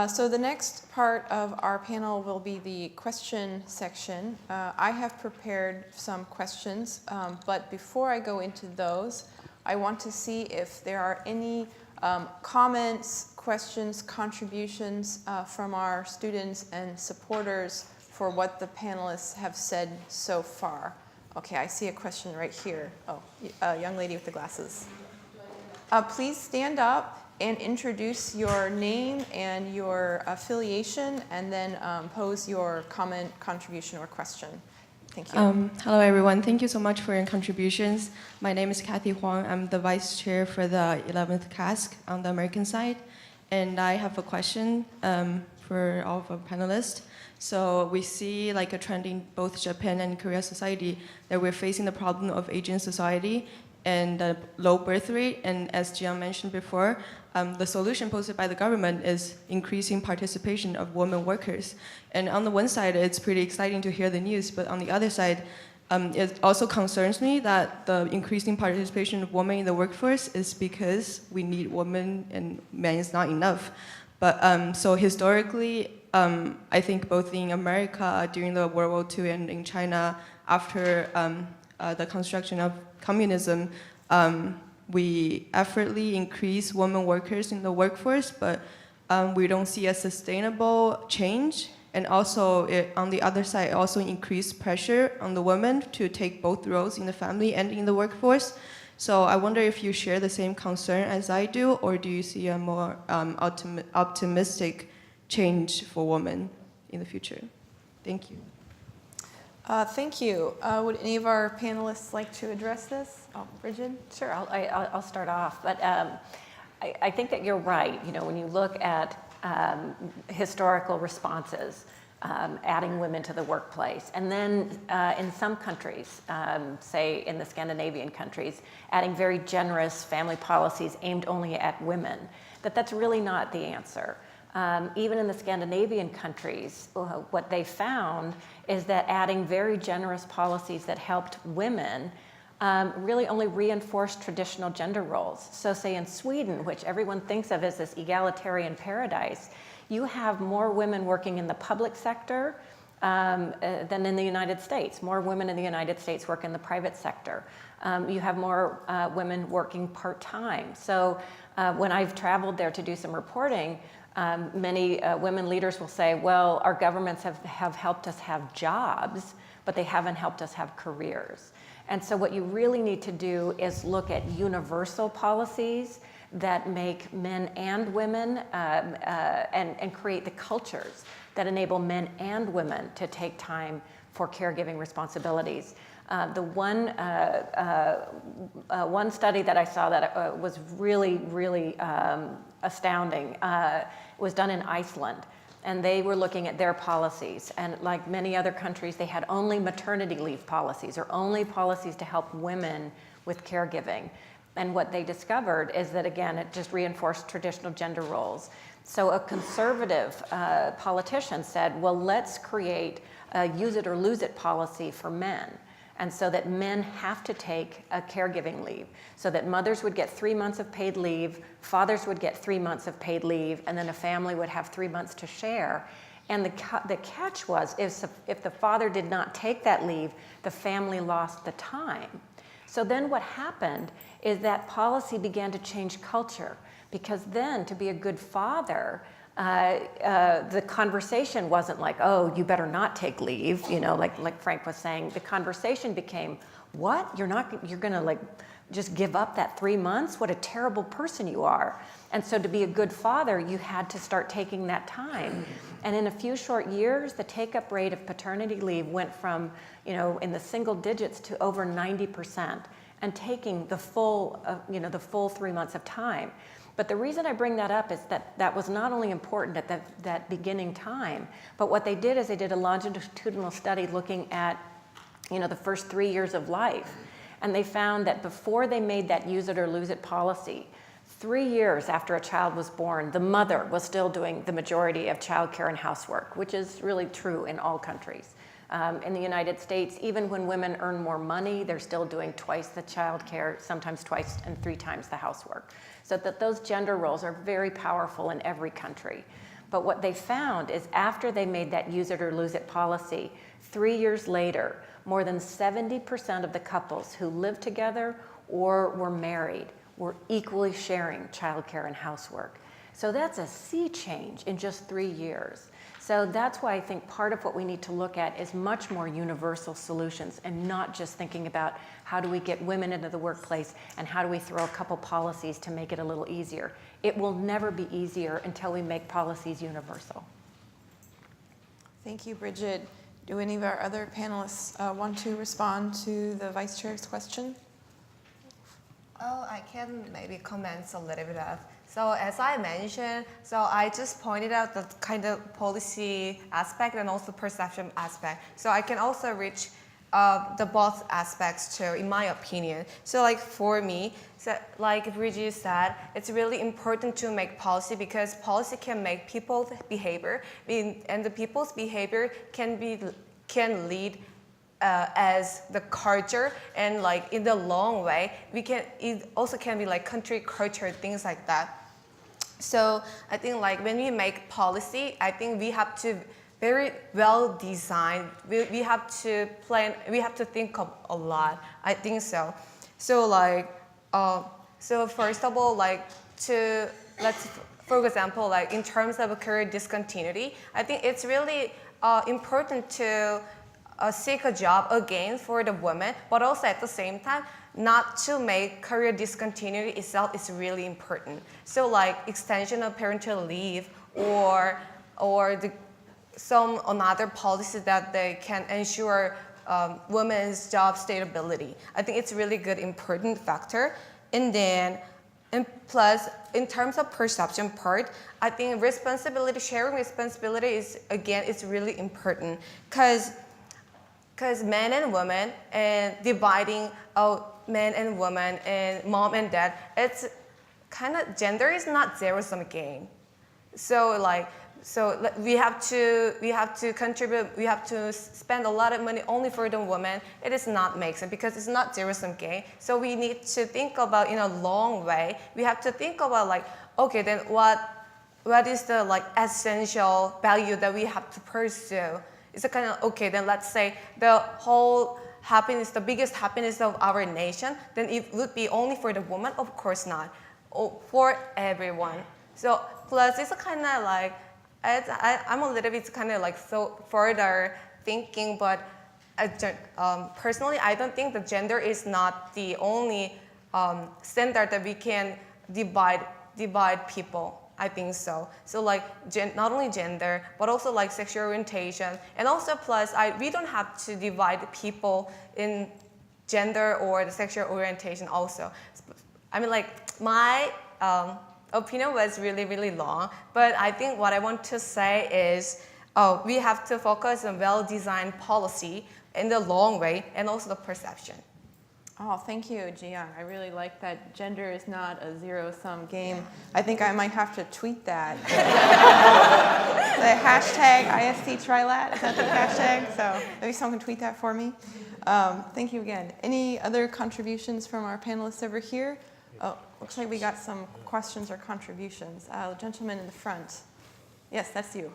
So the next part of our panel will be the question section. I have prepared some questions, but before I go into those, I want to see if there are any comments, questions, contributions from our students and supporters for what the panelists have said so far. Okay, I see a question right here. Oh, a young lady with the glasses. Please stand up and introduce your name and your affiliation, and then pose your comment, contribution, or question. Thank you. Hello, everyone. Thank you so much for your contributions. My name is Kathy Huang. I'm the vice chair for the 11th CASC on the American side, and I have a question for all of our panelists. So we see like a trend in both Japan and Korea society that we're facing the problem of aging society and the low birth rate. And as Jian mentioned before, the solution posted by the government is increasing participation of women workers. And on the one side, it's pretty exciting to hear the news, but on the other side, it also concerns me that the increasing participation of women in the workforce is because we need women and men is not enough. But so historically, I think both in America during the World War II and in China after the construction of communism, we effortlessly increase women workers in the workforce, but we don't see a sustainable change. And also, on the other side, also increase pressure on the women to take both roles in the family and in the workforce. So I wonder if you share the same concern as I do, or do you see a more optimistic change for women in the future? Thank you. Thank you. Would any of our panelists like to address this? Oh, Bridget? Sure, I'll start off. But I think that you're right. You know, when you look at historical responses, adding women to the workplace, and then in some countries, say in the Scandinavian countries, adding very generous family policies aimed only at women, that's really not the answer. Even in the Scandinavian countries, what they found is that adding very generous policies that helped women really only reinforced traditional gender roles. So say in Sweden, which everyone thinks of as this egalitarian paradise, you have more women working in the public sector than in the United States. More women in the United States work in the private sector. You have more women working part-time. So when I've traveled there to do some reporting, many women leaders will say, well, our governments have helped us have jobs, but they haven't helped us have careers. And so what you really need to do is look at universal policies that make men and women and create the cultures that enable men and women to take time for caregiving responsibilities. The one study that I saw that was really astounding was done in Iceland. And they were looking at their policies. And like many other countries, they had only maternity leave policies or only policies to help women with caregiving. And what they discovered is that, again, it just reinforced traditional gender roles. So a conservative politician said, well, let's create a use it or lose it policy for men. And so that men have to take a caregiving leave, so that mothers would get 3 months of paid leave, fathers would get 3 months of paid leave, and then a family would have 3 months to share. And the catch was, if the father did not take that leave, the family lost the time. So then what happened is that policy began to change culture, because then to be a good father, the conversation wasn't like, oh, you better not take leave, you know, like Frank was saying. The conversation became, what? You're gonna like just give up that 3 months? What a terrible person you are. And so to be a good father, you had to start taking that time. And in a few short years, the take-up rate of paternity leave went from, you know, in the single digits to over 90%, and taking the full, the full 3 months of time. But the reason I bring that up is that was not only important at that beginning time, but what they did is they did a longitudinal study looking at, you know, the first 3 years of life. And they found that before they made that use it or lose it policy, 3 years after a child was born, the mother was still doing the majority of childcare and housework, which is really true in all countries. In the United States, even when women earn more money, they're still doing twice the childcare, sometimes twice and 3 times the housework. So that those gender roles are very powerful in every country. But what they found is after they made that use it or lose it policy, 3 years later, more than 70% of the couples who lived together or were married were equally sharing childcare and housework. So that's a sea change in just 3 years. So that's why I think part of what we need to look at is much more universal solutions, and not just thinking about how do we get women into the workplace and how do we throw a couple policies to make it a little easier. It will never be easier until we make policies universal. Thank you, Bridget. Do any of our other panelists want to respond to the Vice Chair's question? Oh, I can maybe comment a little bit of. So as I mentioned, so I just pointed out the kind of policy aspect and also perception aspect. So I can also reach the both aspects too, in my opinion. So like for me, so like Bridget said, it's really important to make policy, because policy can make people's behavior, and the people's behavior can lead as the culture, and like in the long way, it also can be like country culture, things like that. So I think like when we make policy, I think we have to very well design. We have to plan. We have to think of a lot. I think so. So like, so first of all, like for example, like in terms of a career discontinuity, I think it's really important to seek a job again for the women, but also at the same time, not to make career discontinuity itself is really important. So like extension of parental leave or some another policy that they can ensure women's job stability. I think it's really good, important factor. And plus, in terms of perception part, I think sharing responsibility is really important because men and women and dividing out men and women and mom and dad, it's kind of, gender is not zero-sum game. So we have to contribute, we have to spend a lot of money only for the women. It is not make sense because it's not zero-sum game. So we need to think about in a long way. We have to think about like, okay, then what is the like essential value that we have to pursue? It's a kind of, okay, then let's say the whole happiness, the biggest happiness of our nation, then it would be only for the woman? Of course not. For everyone. So plus it's a kind of like, I'm a little bit kind of like so further thinking, but personally, I don't think the gender is not the only standard that we can divide people. I think so. So like not only gender, but also like sexual orientation, and also plus we don't have to divide people in gender or the sexual orientation also. I mean like my opinion was really, really long, but I think what I want to say is we have to focus on well-designed policy in the long way and also the perception. Oh, thank you, Jiyoung. I really like that gender is not a zero-sum game. I think I might have to tweet that. The hashtag ISC Trilat, is that the hashtag? So maybe someone can tweet that for me. Thank you again. Any other contributions from our panelists over here? Oh, looks like we got some questions or contributions. The gentleman in the front. Yes, that's you.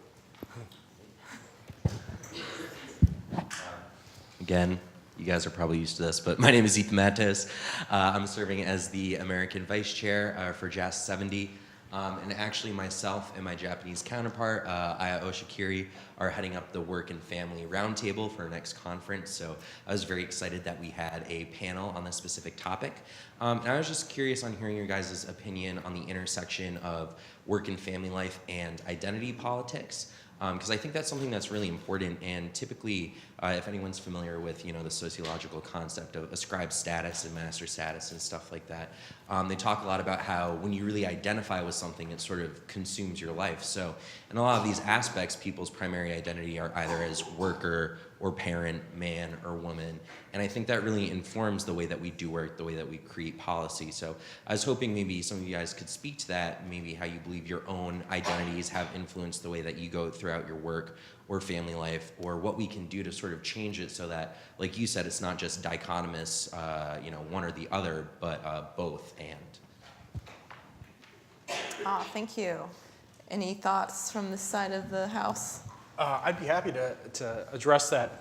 Again, you guys are probably used to this, but my name is Ethan Matos. I'm serving as the American Vice Chair for JAS 70. And actually myself and my Japanese counterpart, Aya Oshikiri, are heading up the Work and Family Roundtable for our next conference. So I was very excited that we had a panel on this specific topic. And I was just curious on hearing your guys' opinion on the intersection of work and family life and identity politics. Because I think that's something that's really important, and typically, if anyone's familiar with the sociological concept of ascribed status and master status and stuff like that, they talk a lot about how when you really identify with something, it sort of consumes your life. So in a lot of these aspects, people's primary identity are either as worker or parent, man or woman, and I think that really informs the way that we do work, the way that we create policy. So I was hoping maybe some of you guys could speak to that, maybe how you believe your own identities have influenced the way that you go throughout your work or family life, or what we can do to sort of change it so that, like you said, it's not just dichotomous, one or the other, but both and. Thank you. Any thoughts from this side of the house? I'd be happy to address that.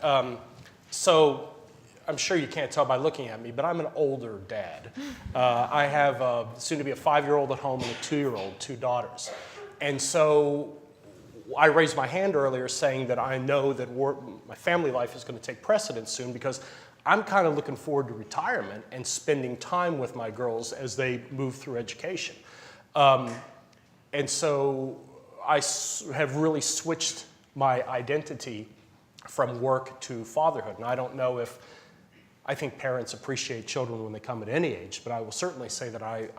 So I'm sure you can't tell by looking at me, but I'm an older dad. I have soon to be a 5-year-old at home and a 2-year-old, 2 daughters. And so I raised my hand earlier saying that I know that my family life is going to take precedence soon, because I'm kind of looking forward to retirement and spending time with my girls as they move through education. And so I have really switched my identity from work to fatherhood. And I don't know if, I think parents appreciate children when they come at any age, but I will certainly say that I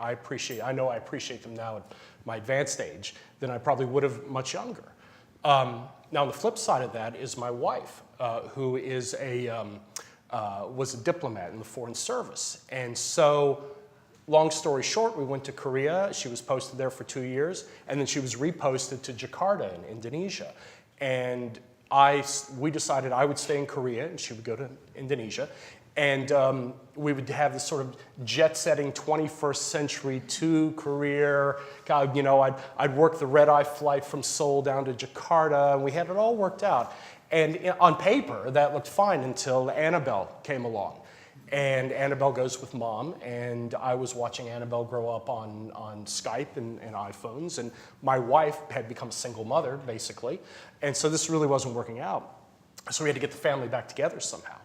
know I appreciate them now at my advanced age than I probably would have much younger. Now on the flip side of that is my wife, who is was a diplomat in the Foreign Service. And so, long story short, we went to Korea. She was posted there for 2 years, and then she was reposted to Jakarta in Indonesia. And we decided I would stay in Korea and she would go to Indonesia. And we would have this sort of jet-setting 21st century career. God, you know, I'd work the red-eye flight from Seoul down to Jakarta, and we had it all worked out. And on paper, that looked fine until Annabelle came along. And Annabelle goes with Mom, and I was watching Annabelle grow up on Skype and iPhones, and my wife had become a single mother, basically. And so this really wasn't working out. So we had to get the family back together somehow.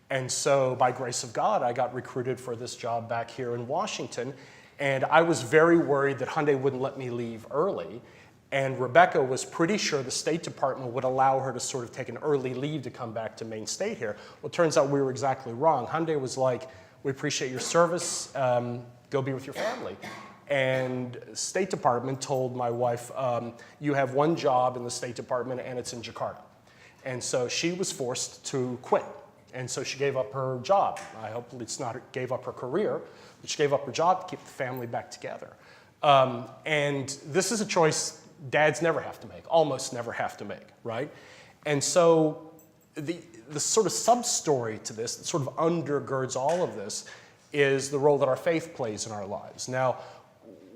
And so, by grace of God, I got recruited for this job back here in Washington. And I was very worried that Hyundai wouldn't let me leave early. And Rebecca was pretty sure the State Department would allow her to sort of take an early leave to come back to Maine State here. Well, it turns out we were exactly wrong. Hyundai was like, we appreciate your service, go be with your family. And State Department told my wife, you have one job in the State Department and it's in Jakarta. And so she was forced to quit. And so she gave up her job. I hope it's not gave up her career, but she gave up her job to keep the family back together. And this is a choice dads never have to make, almost never have to make, right? And so the sort of sub-story to this that sort of undergirds all of this is the role that our faith plays in our lives. Now,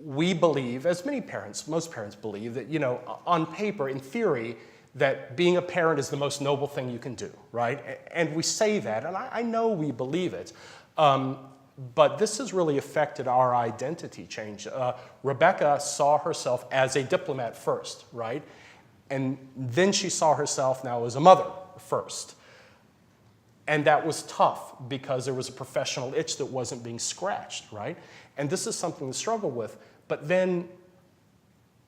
we believe, as many parents, most parents believe that, you know, on paper, in theory, that being a parent is the most noble thing you can do, right? And we say that, and I know we believe it, but this has really affected our identity change. Rebecca saw herself as a diplomat first, right? And then she saw herself now as a mother first. And that was tough because there was a professional itch that wasn't being scratched, right? And this is something to struggle with. But then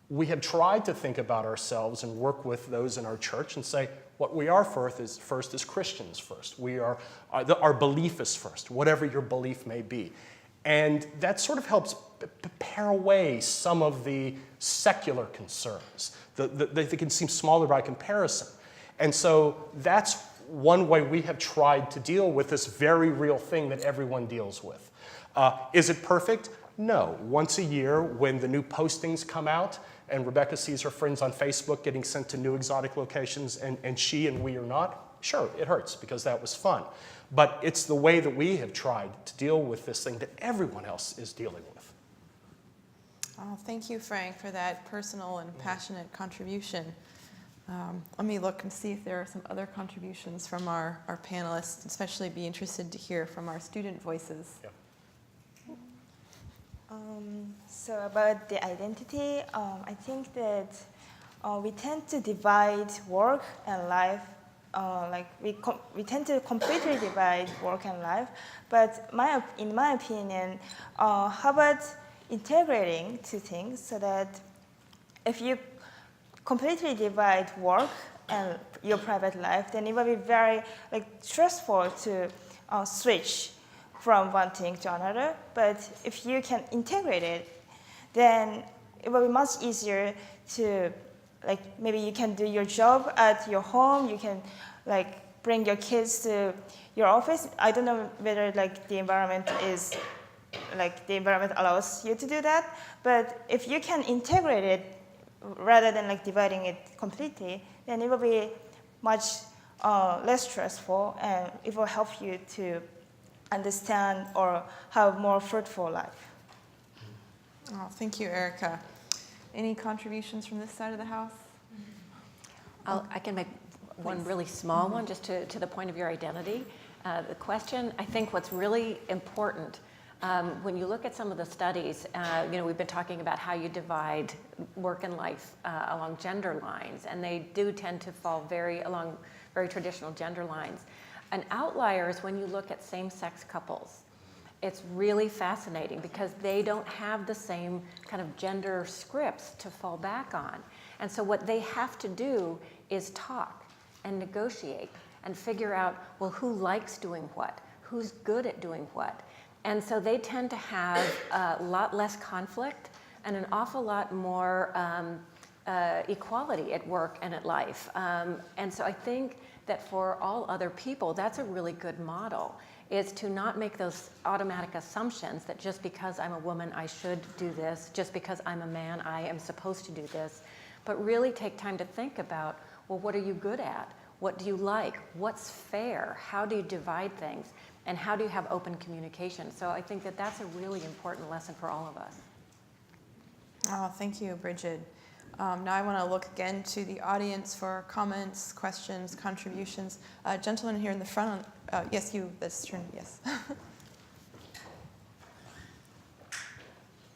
we have tried to think about ourselves and work with those in our church and say, what we are first is Christians first. Our belief is first, whatever your belief may be. And that sort of helps pare away some of the secular concerns. They can seem smaller by comparison. And so that's one way we have tried to deal with this very real thing that everyone deals with. Is it perfect? No. Once a year, when the new postings come out, and Rebecca sees her friends on Facebook getting sent to new exotic locations, and she and we are not, sure, it hurts because that was fun. But it's the way that we have tried to deal with this thing that everyone else is dealing with. Oh, thank you, Frank, for that personal and passionate contribution. Let me look and see if there are some other contributions from our panelists, especially be interested to hear from our student voices. Yeah. So about the identity, I think that we tend to divide work and life. We tend to completely divide work and life. But in my opinion, how about integrating two things so that if you completely divide work and your private life, then it will be very stressful to switch from one thing to another. But if you can integrate it, then it will be much easier to, maybe you can do your job at your home, you can bring your kids to your office. I don't know whether the environment is, the environment allows you to do that, but if you can integrate it rather than dividing it completely, then it will be much less stressful, and it will help you to understand or have a more fruitful life. Oh, thank you, Erica. Any contributions from this side of the house? I can make one really small one, just to the point of your identity. The question, I think what's really important, when you look at some of the studies, we've been talking about how you divide work and life along gender lines, and they do tend to fall along very traditional gender lines. An outlier is when you look at same-sex couples. It's really fascinating because they don't have the same kind of gender scripts to fall back on. And so what they have to do is talk and negotiate and figure out, well, who likes doing what? Who's good at doing what? And so they tend to have a lot less conflict and an awful lot more equality at work and at life. And so I think that for all other people, that's a really good model, is to not make those automatic assumptions that just because I'm a woman, I should do this, just because I'm a man, I am supposed to do this, but really take time to think about, well, what are you good at? What do you like? What's fair? How do you divide things? and how do you have open communication? So I think that that's a really important lesson for all of us. Oh, thank you, Bridget. Now I want to look again to the audience for comments, questions, contributions. Gentleman here in the front. Yes, you. That's turn. Yes.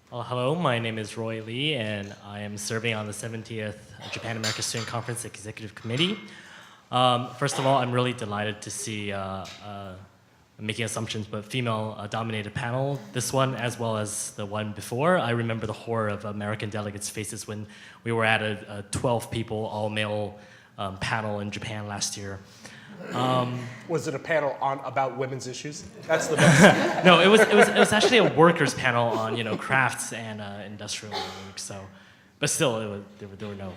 Hello, my name is Roy Lee, and I am serving on the 70th Japan-America Student Conference Executive Committee. First of all, I'm really delighted to see, I'm making assumptions, but female-dominated panel, this one as well as the one before. I remember the horror of American delegates' faces when we were at a 12-people, all-male panel in Japan last year. Was it a panel about women's issues? That's the best. No, it was actually a workers' panel on crafts and industrial work. So, but still, there were no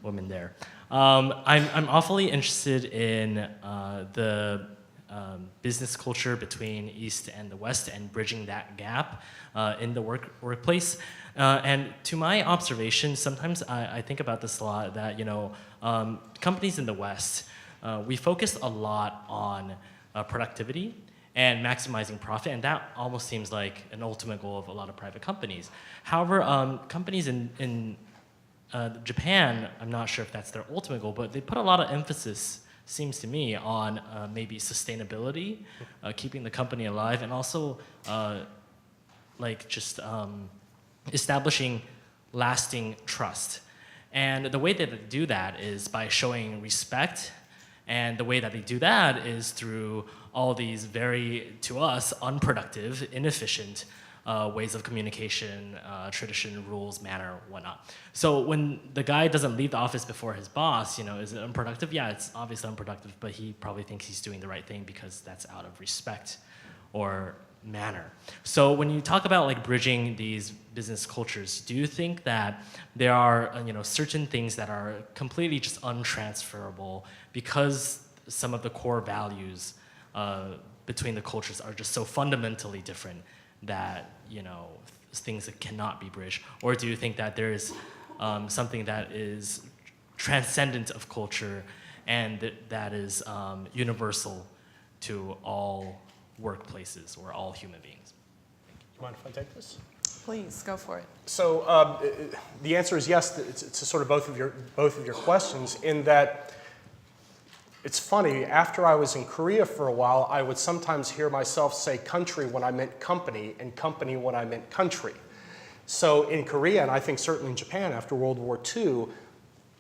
women there. I'm awfully interested in the business culture between East and the West and bridging that gap in the workplace. And to my observation, sometimes I think about this a lot, that companies in the West, we focus a lot on productivity and maximizing profit, and that almost seems like an ultimate goal of a lot of private companies. However, companies in Japan, I'm not sure if that's their ultimate goal, but they put a lot of emphasis, seems to me, on maybe sustainability, keeping the company alive, and also establishing lasting trust. And the way that they do that is by showing respect. And the way that they do that is through all these very, to us, unproductive, inefficient ways of communication, tradition, rules, manner, whatnot. So when the guy doesn't leave the office before his boss, is it unproductive? Yeah, it's obviously unproductive, but he probably thinks he's doing the right thing because that's out of respect or manner. So when you talk about bridging these business cultures, do you think that there are certain things that are completely just untransferable because some of the core values between the cultures are just so fundamentally different that things that cannot be bridged? Or do you think that there is something that is transcendent of culture and that is universal to all workplaces or all human beings? You mind if I take this? Please, go for it. So the answer is yes to sort of both of your questions, in that it's funny, after I was in Korea for a while, I would sometimes hear myself say country when I meant company and company when I meant country. So in Korea, and I think certainly in Japan after World War II,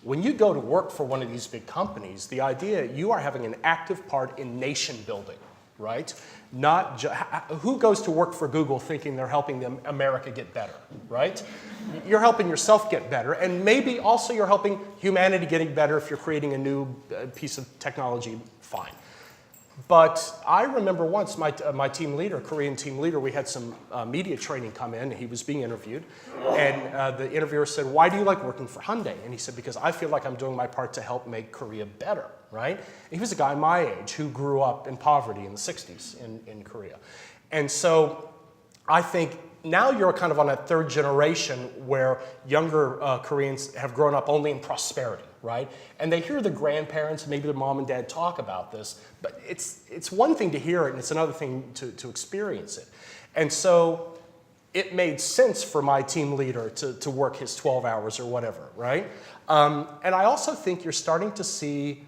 when you go to work for one of these big companies, the idea you are having an active part in nation building, right? Not who goes to work for Google thinking they're helping America get better, right? You're helping yourself get better, and maybe also you're helping humanity getting better if you're creating a new piece of technology, fine. But I remember once my team leader, Korean team leader, we had some media training come in. He was being interviewed, and the interviewer said, "Why do you like working for Hyundai?" And he said, "Because I feel like I'm doing my part to help make Korea better," right? And he was a guy my age who grew up in poverty in the 60s in Korea. And so I think now you're kind of on a third generation where younger Koreans have grown up only in prosperity, right? And they hear the grandparents, maybe their mom and dad talk about this, but it's one thing to hear it and it's another thing to experience it. And so it made sense for my team leader to work his 12 hours or whatever, right? And I also think you're starting to see,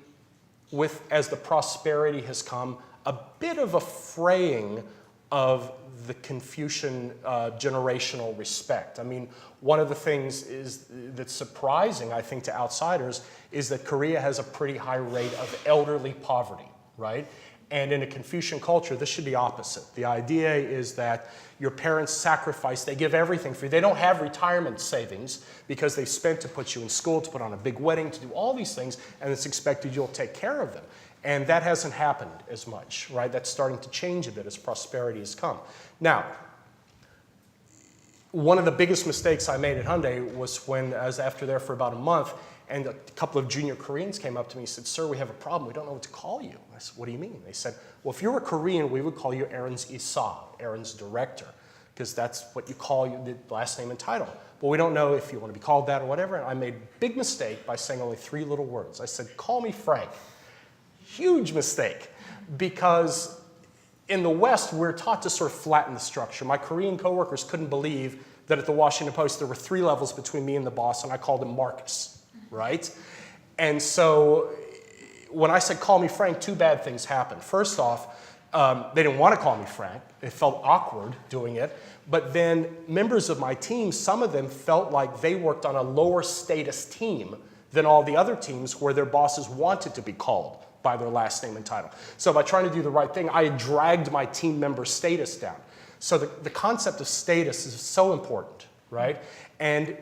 as the prosperity has come, a bit of a fraying of the Confucian generational respect. I mean, one of the things that's surprising, I think, to outsiders is that Korea has a pretty high rate of elderly poverty, right? And in a Confucian culture, this should be opposite. The idea is that your parents sacrifice, they give everything for you. They don't have retirement savings because they spent to put you in school, to put on a big wedding, to do all these things, and it's expected you'll take care of them. And that hasn't happened as much, right? That's starting to change a bit as prosperity has come. Now, one of the biggest mistakes I made at Hyundai was when I was after there for about a month, and a couple of junior Koreans came up to me and said, "Sir, we have a problem. We don't know what to call you." I said, "What do you mean?" They said, "Well, if you were Korean, we would call you Aaron's Isa, Aaron's director, because that's what you call the last name and title. But we don't know if you want to be called that or whatever." And I made a big mistake by saying only 3 little words. I said, "Call me Frank." Huge mistake, because in the West, we're taught to sort of flatten the structure. My Korean coworkers couldn't believe that at the Washington Post there were 3 levels between me and the boss, and I called him Marcus, right? And so when I said, call me Frank, 2 bad things happened. First off, they didn't want to call me Frank. It felt awkward doing it. But then members of my team, some of them felt like they worked on a lower status team than all the other teams where their bosses wanted to be called by their last name and title. So by trying to do the right thing, I had dragged my team member status down. So the concept of status is so important, right? And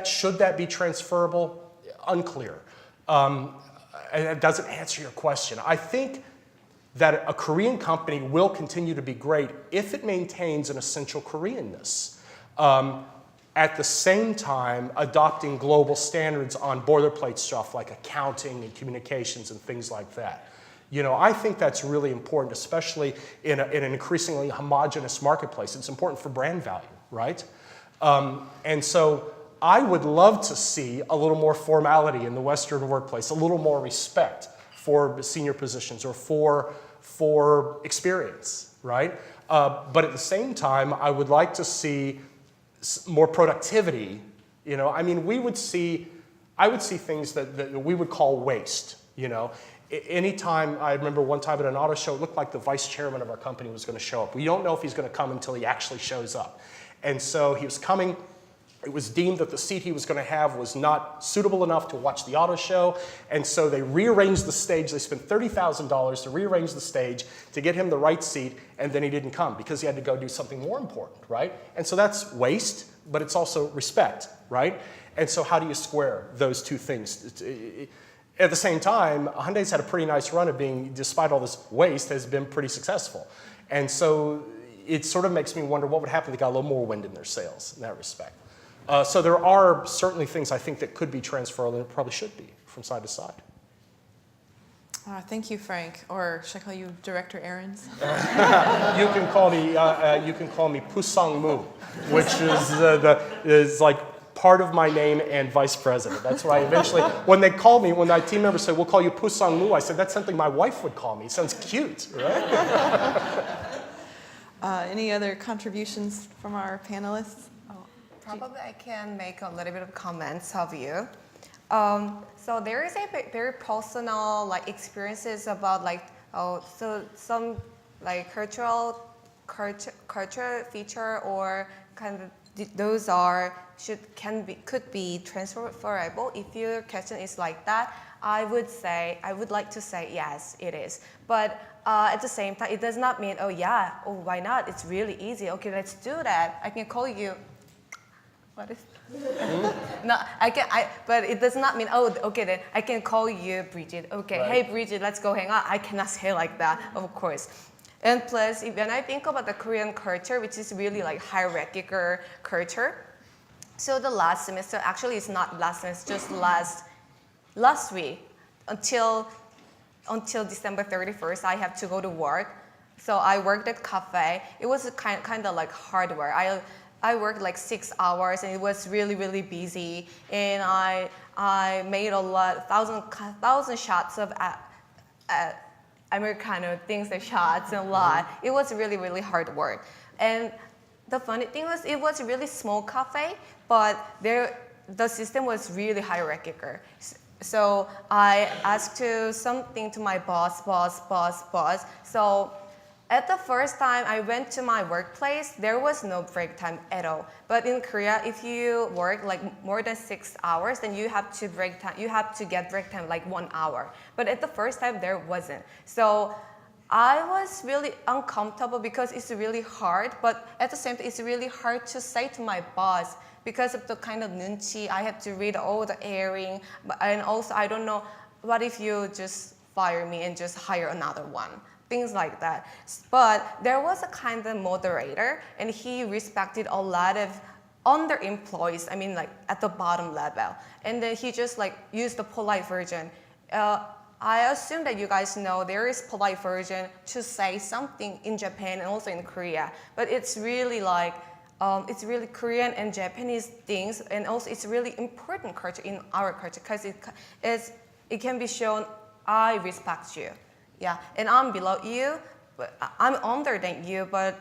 should that be transferable? Unclear. And it doesn't answer your question. I think that a Korean company will continue to be great if it maintains an essential Koreanness. At the same time, adopting global standards on boilerplate stuff like accounting and communications and things like that. I think that's really important, especially in an increasingly homogenous marketplace. It's important for brand value, right? And so I would love to see a little more formality in the Western workplace, a little more respect for senior positions or for experience, right? But at the same time, I would like to see more productivity. I mean, I would see things that we would call waste. Anytime, I remember one time at an auto show, it looked like the vice chairman of our company was going to show up. We don't know if he's going to come until he actually shows up. And so he was coming. It was deemed that the seat he was going to have was not suitable enough to watch the auto show, and so they rearranged the stage. They spent $30,000 to rearrange the stage to get him the right seat, and then he didn't come because he had to go do something more important, right? And so that's waste, but it's also respect, right? And so how do you square those two things? At the same time, Hyundai's had a pretty nice run of being, despite all this waste, has been pretty successful. And so it sort of makes me wonder what would happen if they got a little more wind in their sails in that respect. So there are certainly things I think that could be transferable, and it probably should be, from side to side. Thank you, Frank. Or should I call you Director Ahrens? You can call me Pusang Mu, which is like part of my name and vice president. That's what I eventually, when they called me, when my team members said, we'll call you Pusang Mu, I said, that's something my wife would call me. It sounds cute, right? Any other contributions from our panelists? Probably I can make a little bit of comments of you. So there is a very personal experiences about some cultural feature or kind of those could be transferable. If your question is like that, I would like to say yes, it is. But at the same time, it does not mean why not? It's really easy. Okay, let's do that. I can call you. What is? No, but it does not mean, okay, then I can call you Bridget. Okay, right. Hey Bridget, let's go hang out. I cannot say like that, of course. And plus, when I think about the Korean culture, which is really hierarchical culture, so the last semester, actually it's not last semester, just last week, until December 31st, I have to go to work. So I worked at cafe. It was kind of like hard work. I worked 6 hours, and it was really, really busy. And I made thousand shots of Americano things, the shots and a lot. It was really, really hard work. And the funny thing was, it was a really small cafe, but the system was really hierarchical. So I asked something to my boss. So at the first time I went to my workplace, there was no break time at all. But in Korea, if you work more than 6 hours, then you have to get break time 1 hour. But at the first time, there wasn't. So I was really uncomfortable because it's really hard. But at the same time, it's really hard to say to my boss because of the kind of nunchi. I have to read all the airing, and also I don't know, what if you just fire me and just hire another one? Things like that. But there was a kind of moderator, and he respected a lot of underemployees, at the bottom level. And then he just used the polite version. I assume that you guys know there is polite version to say something in Japan and also in Korea. But it's really it's really Korean and Japanese things, and also it's really important culture in our culture because it can be shown, I respect you. Yeah, and I'm below you, I'm older than you, but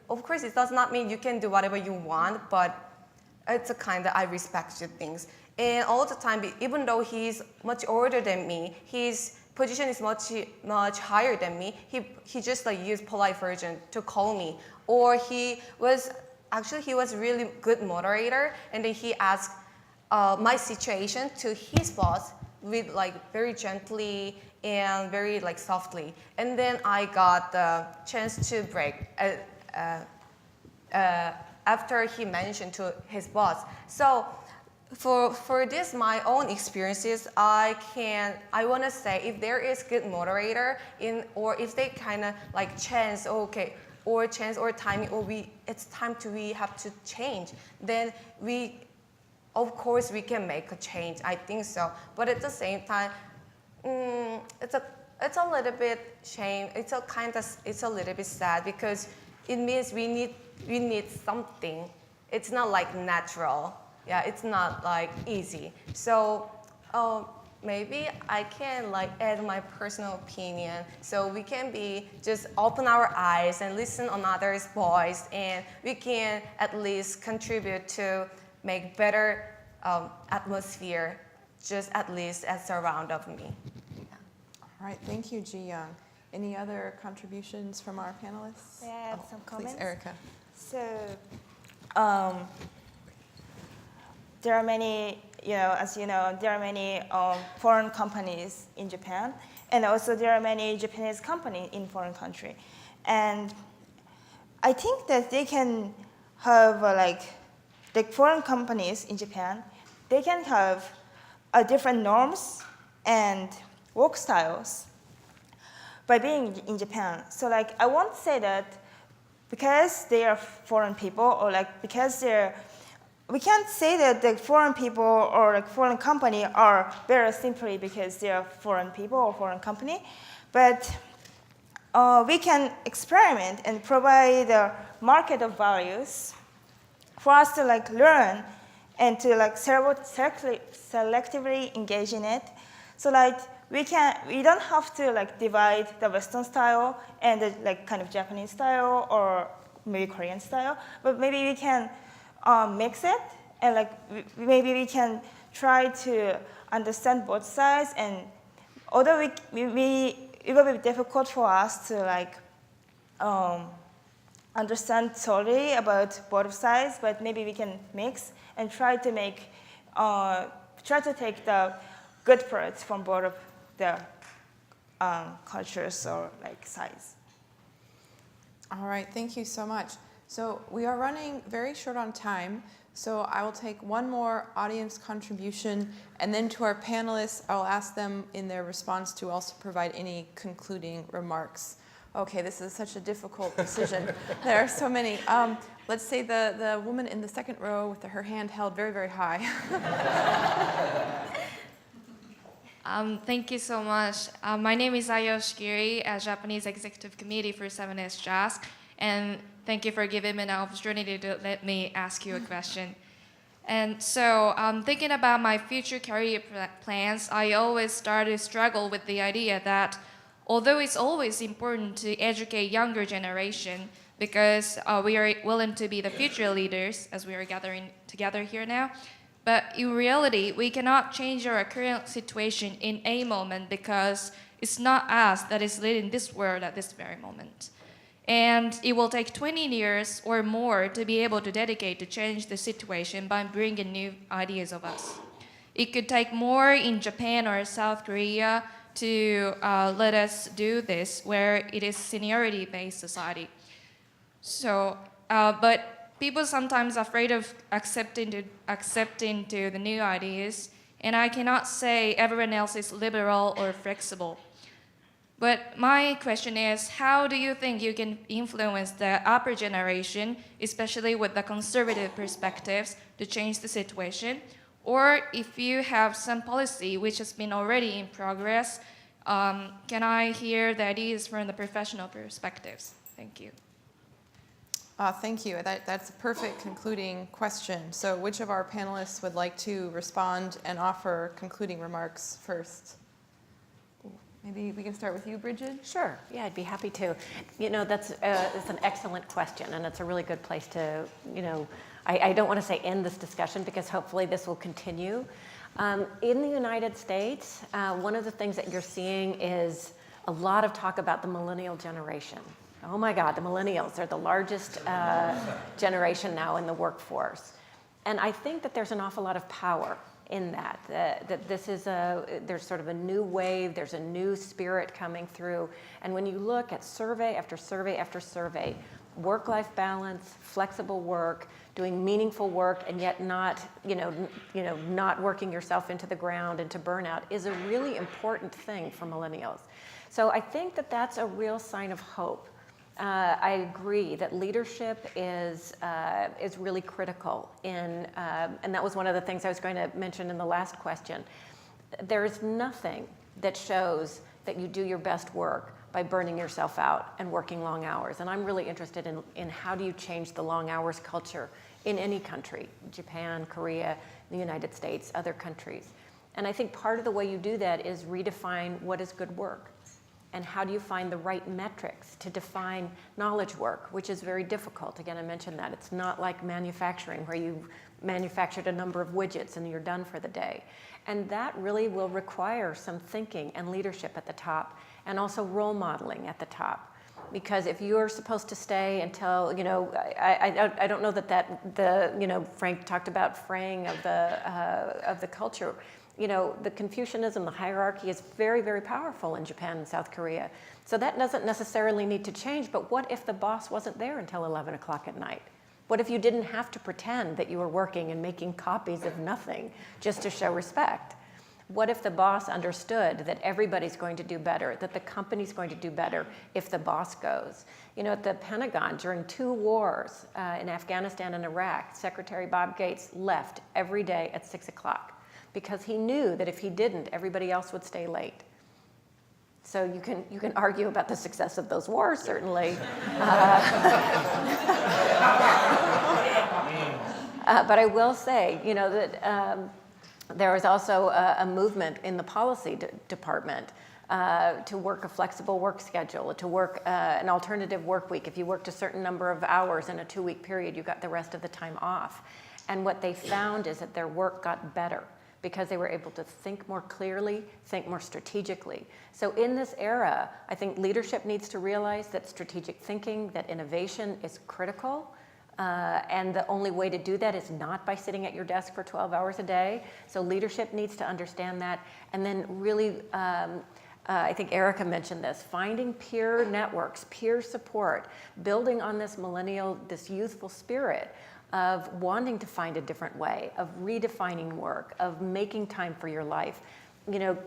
of course it does not mean you can do whatever you want, but it's a kind of I respect your things. And all the time, even though he's much older than me, his position is much higher than me, he just like used polite version to call me. Or he was really good moderator, and then he asked my situation to his boss with like very gently and very like softly. And then I got the chance to break after he mentioned to his boss. So for this, my own experiences, I want to say if there is good moderator or if they kind of like chance or timing, or it's time we have to change, then of course we can make a change. I think so. But at the same time, it's a little bit shame. It's a little bit sad because it means we need something. It's not like natural. Yeah, it's not like easy. So maybe I can like add my personal opinion, so we can just open our eyes and listen on others' voice, and we can at least contribute to make better atmosphere, just at least as around of me. All right, thank you, Ji-young. Any other contributions from our panelists? May I add some comments? Please, Erica. So, there are many, as you know, there are many foreign companies in Japan, and also there are many Japanese companies in foreign country. And I think that they can have like foreign companies in Japan, they can have different norms and work styles by being in Japan. So like I won't say that because they are foreign people, or like because we can't say that the foreign people or like foreign company are better simply because they are foreign people or foreign company, but we can experiment and provide a market of values for us to like learn and to like selectively engage in it. So like we don't have to like divide the Western style and the like kind of Japanese style or maybe Korean style, but maybe we can mix it, and like maybe we can try to understand both sides. And although it will be difficult for us to like understand totally about both sides, but maybe we can mix and try to take the good parts from both of the cultures or like sides. All right, thank you so much. So we are running very short on time, so I will take one more audience contribution, and then to our panelists, I'll ask them in their response to also provide any concluding remarks. Okay, this is such a difficult decision. There are so many. Let's say the woman in the second row with her hand held very, very high. Thank you so much. My name is Ayo Shigiri, a Japanese Executive Committee for 7S JASC, and thank you for giving me an opportunity to let me ask you a question. And so, thinking about my future career plans, I always started to struggle with the idea that although it's always important to educate younger generation because we are willing to be the future leaders as we are gathering together here now, but in reality, we cannot change our current situation in a moment because it's not us that is leading this world at this very moment. And it will take 20 years or more to be able to dedicate to change the situation by bringing new ideas of us. It could take more in Japan or South Korea to let us do this, where it is seniority-based society. So, but people sometimes are afraid of accepting to the new ideas, and I cannot say everyone else is liberal or flexible. But my question is, how do you think you can influence the upper generation, especially with the conservative perspectives, to change the situation? Or if you have some policy which has been already in progress, can I hear the ideas from the professional perspectives? Thank you. Thank you. That's a perfect concluding question. So which of our panelists would like to respond and offer concluding remarks first? Maybe Maybe we can start with you, Bridget. Sure. Yeah, I'd be happy to. That's an excellent question, and it's a really good place to, I don't want to say end this discussion because hopefully this will continue. In the United States, one of the things that you're seeing is a lot of talk about the millennial generation. Oh my God, the millennials are the largest generation now in the workforce. And I think that there's an awful lot of power in that this is there's sort of a new wave, there's a new spirit coming through. And when you look at survey after survey after survey, work-life balance, flexible work, doing meaningful work, and yet not, not working yourself into the ground, into burnout, is a really important thing for millennials. So I think that that's a real sign of hope. I agree that leadership is really critical in, and that was one of the things I was going to mention in the last question. There is nothing that shows that you do your best work by burning yourself out and working long hours. And I'm really interested in how do you change the long hours culture in any country, Japan, Korea, the United States, other countries. And I think part of the way you do that is redefine what is good work. And how do you find the right metrics to define knowledge work, which is very difficult. Again, I mentioned that. It's not like manufacturing where you've manufactured a number of widgets and you're done for the day. And that really will require some thinking and leadership at the top, and also role modeling at the top. Because if you're supposed to stay until, I don't know that Frank talked about fraying of the culture. The Confucianism, the hierarchy is very, very powerful in Japan and South Korea. So that doesn't necessarily need to change, but what if the boss wasn't there until 11 o'clock at night? What if you didn't have to pretend that you were working and making copies of nothing just to show respect? What if the boss understood that everybody's going to do better, that the company's going to do better if the boss goes? At the Pentagon, during 2 wars in Afghanistan and Iraq, Secretary Bob Gates left every day at 6 o'clock. Because he knew that if he didn't, everybody else would stay late. So you can argue about the success of those wars, certainly. But I will say, that there was also a movement in the policy department to work a flexible work schedule, to work an alternative work week. If you worked a certain number of hours in a 2-week period, you got the rest of the time off. And what they found is that their work got better, because they were able to think more clearly, think more strategically. So in this era, I think leadership needs to realize that strategic thinking, that innovation is critical, and the only way to do that is not by sitting at your desk for 12 hours a day. So leadership needs to understand that, and then really, I think Erica mentioned this, finding peer networks, peer support, building on this millennial, this youthful spirit of wanting to find a different way, of redefining work, of making time for your life.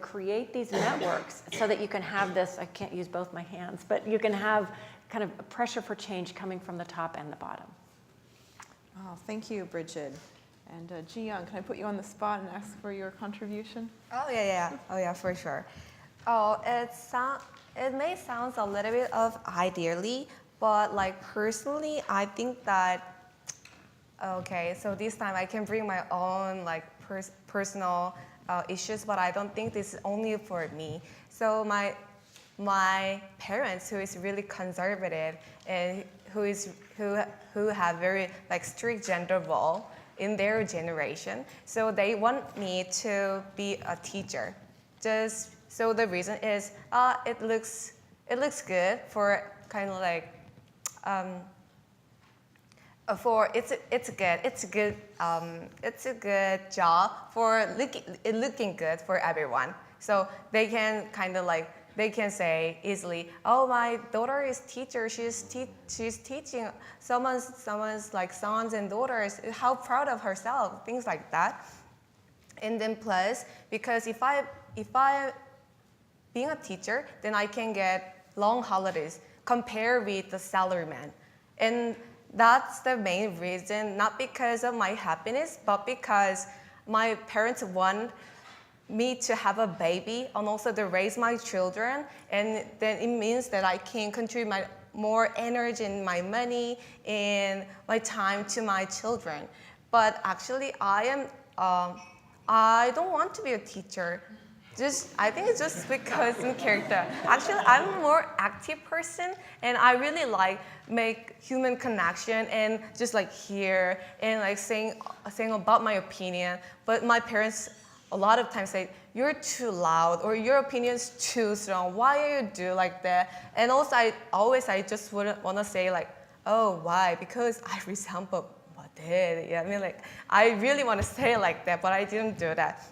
Create these networks so that you can have this, I can't use both my hands, but you can have kind of a pressure for change coming from the top and the bottom. Oh, thank you, Bridget. And Ji-young, can I put you on the spot and ask for your contribution? Oh, yeah. Oh, yeah, for sure. Oh, it may sound a little bit of ideally, but personally, I think that okay, so this time I can bring my own personal issues, but I don't think this is only for me. So my parents, who is really conservative and who have very strict gender role in their generation, so they want me to be a teacher. Just so the reason is it looks good for kind of for it's a good job for looking good for everyone. So they can kind of they can say easily, oh, my daughter is teacher. She's teaching someone's sons and daughters. How proud of herself, things like that. And then plus, because if I being a teacher, then I can get long holidays compared with the salaryman, and that's the main reason, not because of my happiness, but because my parents want me to have a baby and also to raise my children. And then it means that I can contribute more energy and my money and my time to my children. But actually, I don't want to be a teacher. I think it's just because in character. Actually, I'm a more active person, and I really like make human connection and just like hear and like saying about my opinion. But my parents a lot of times say, you're too loud or your opinion's too strong. Why are you do like that? And also I just wouldn't want to say like, oh, why? Because I resemble what did. Yeah, I mean like I really want to say like that, but I didn't do that.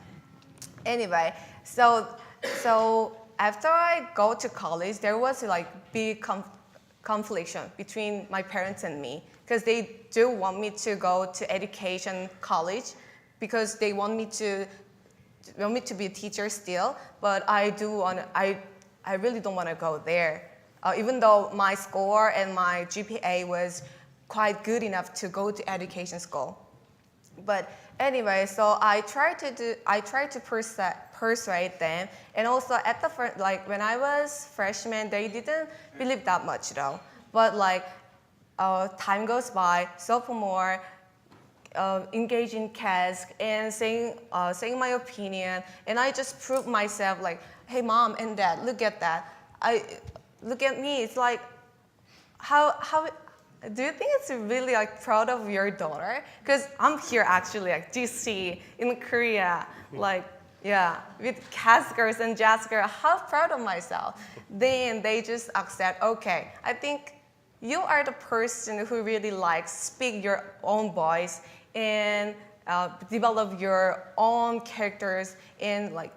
Anyway, so after I go to college, there was like big conflict between my parents and me because they do want me to go to education college because they want me to be a teacher still, but I really don't want to go there. Even though my score and my GPA was quite good enough to go to education school. But anyway, so I tried to persuade them, and also at the first, like when I was freshman, they didn't believe that much though. But like time goes by, sophomore, engage in CASC and saying my opinion, and I just proved myself like, hey mom and dad, look at that. Look at me. It's like, how do you think it's really like proud of your daughter? Because I'm here actually like DC in Korea, like yeah, with CASC girls and jazz girls. How proud of myself. Then they just accept, okay, I think you are the person who really likes speak your own voice and develop your own characters and like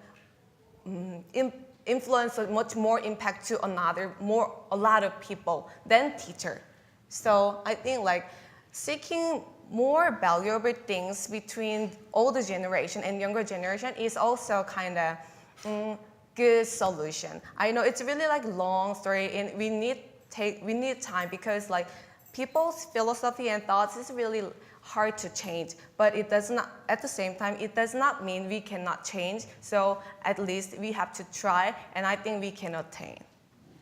influence much more impact to a lot of people than teacher. So I think like seeking more valuable things between older generation and younger generation is also kind of good solution. I know it's really like long story and we need time because like people's philosophy and thoughts is really hard to change, but it does not, at the same time, it does not mean we cannot change. So at least we have to try, and I think we can attain.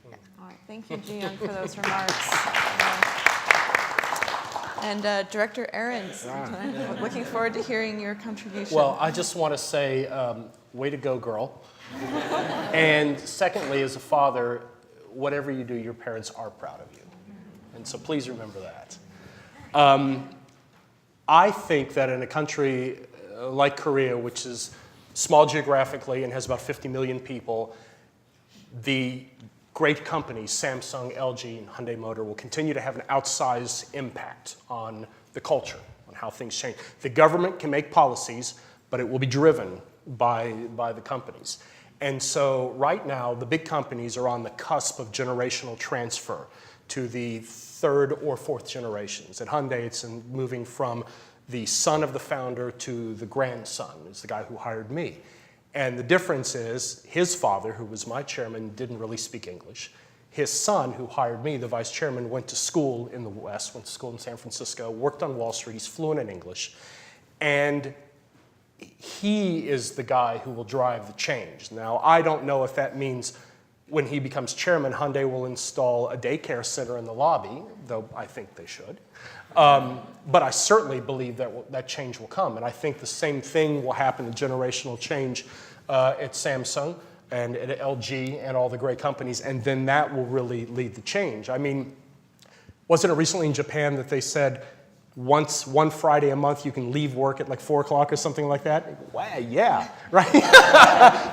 Yeah. All right, thank you, Ji-young, for those remarks. And Director Ahrens, looking forward to hearing your contribution. Well, I just want to say, way to go, girl. And secondly, as a father, whatever you do, your parents are proud of you. And so please remember that. I think that in a country like Korea, which is small geographically and has about 50 million people, the great companies, Samsung, LG, and Hyundai Motor, will continue to have an outsized impact on the culture, on how things change. The government can make policies, but it will be driven by the companies. And so right now, the big companies are on the cusp of generational transfer to the third or fourth generations. At Hyundai, it's moving from the son of the founder to the grandson, is the guy who hired me. And the difference is his father, who was my chairman, didn't really speak English. His son, who hired me, the vice chairman, went to school in the West, went to school in San Francisco, worked on Wall Street, he's fluent in English. And he is the guy who will drive the change. Now, I don't know if that means when he becomes chairman, Hyundai will install a daycare center in the lobby, though I think they should. But I certainly believe that change will come. And I think the same thing will happen, the generational change at Samsung and at LG and all the great companies. And then that will really lead the change. I mean, wasn't it recently in Japan that they said one Friday a month you can leave work at like 4 o'clock or something like that? Wow, yeah, right?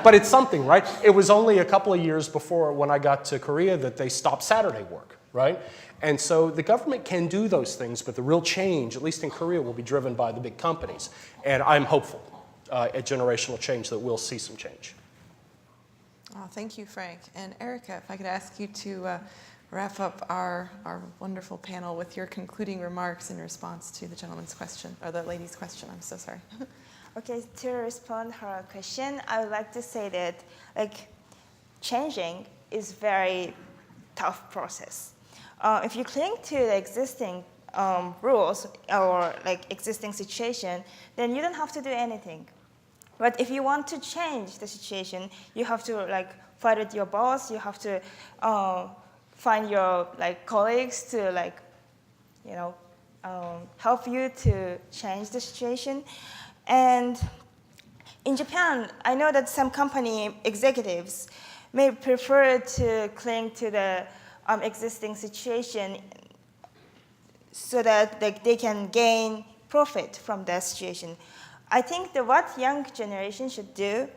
But it's something, right? It was only a couple of years before when I got to Korea that they stopped Saturday work, right? And so the government can do those things, but the real change, at least in Korea, will be driven by the big companies. And I'm hopeful at generational change that we'll see some change. Oh, thank you, Frank. And Erica, if I could ask you to wrap up our wonderful panel with your concluding remarks in response to the gentleman's question, or the lady's question, I'm so sorry. Okay, to respond to her question, I would like to say that like changing is very tough process. If you cling to the existing rules or like existing situation, then you don't have to do anything. But if you want to change the situation, you have to like fight with your boss. You have to find your like colleagues to like, you know, help you to change the situation. And In Japan, I know that some company executives may prefer to cling to the existing situation so that they can gain profit from that situation. I think that what young generation should do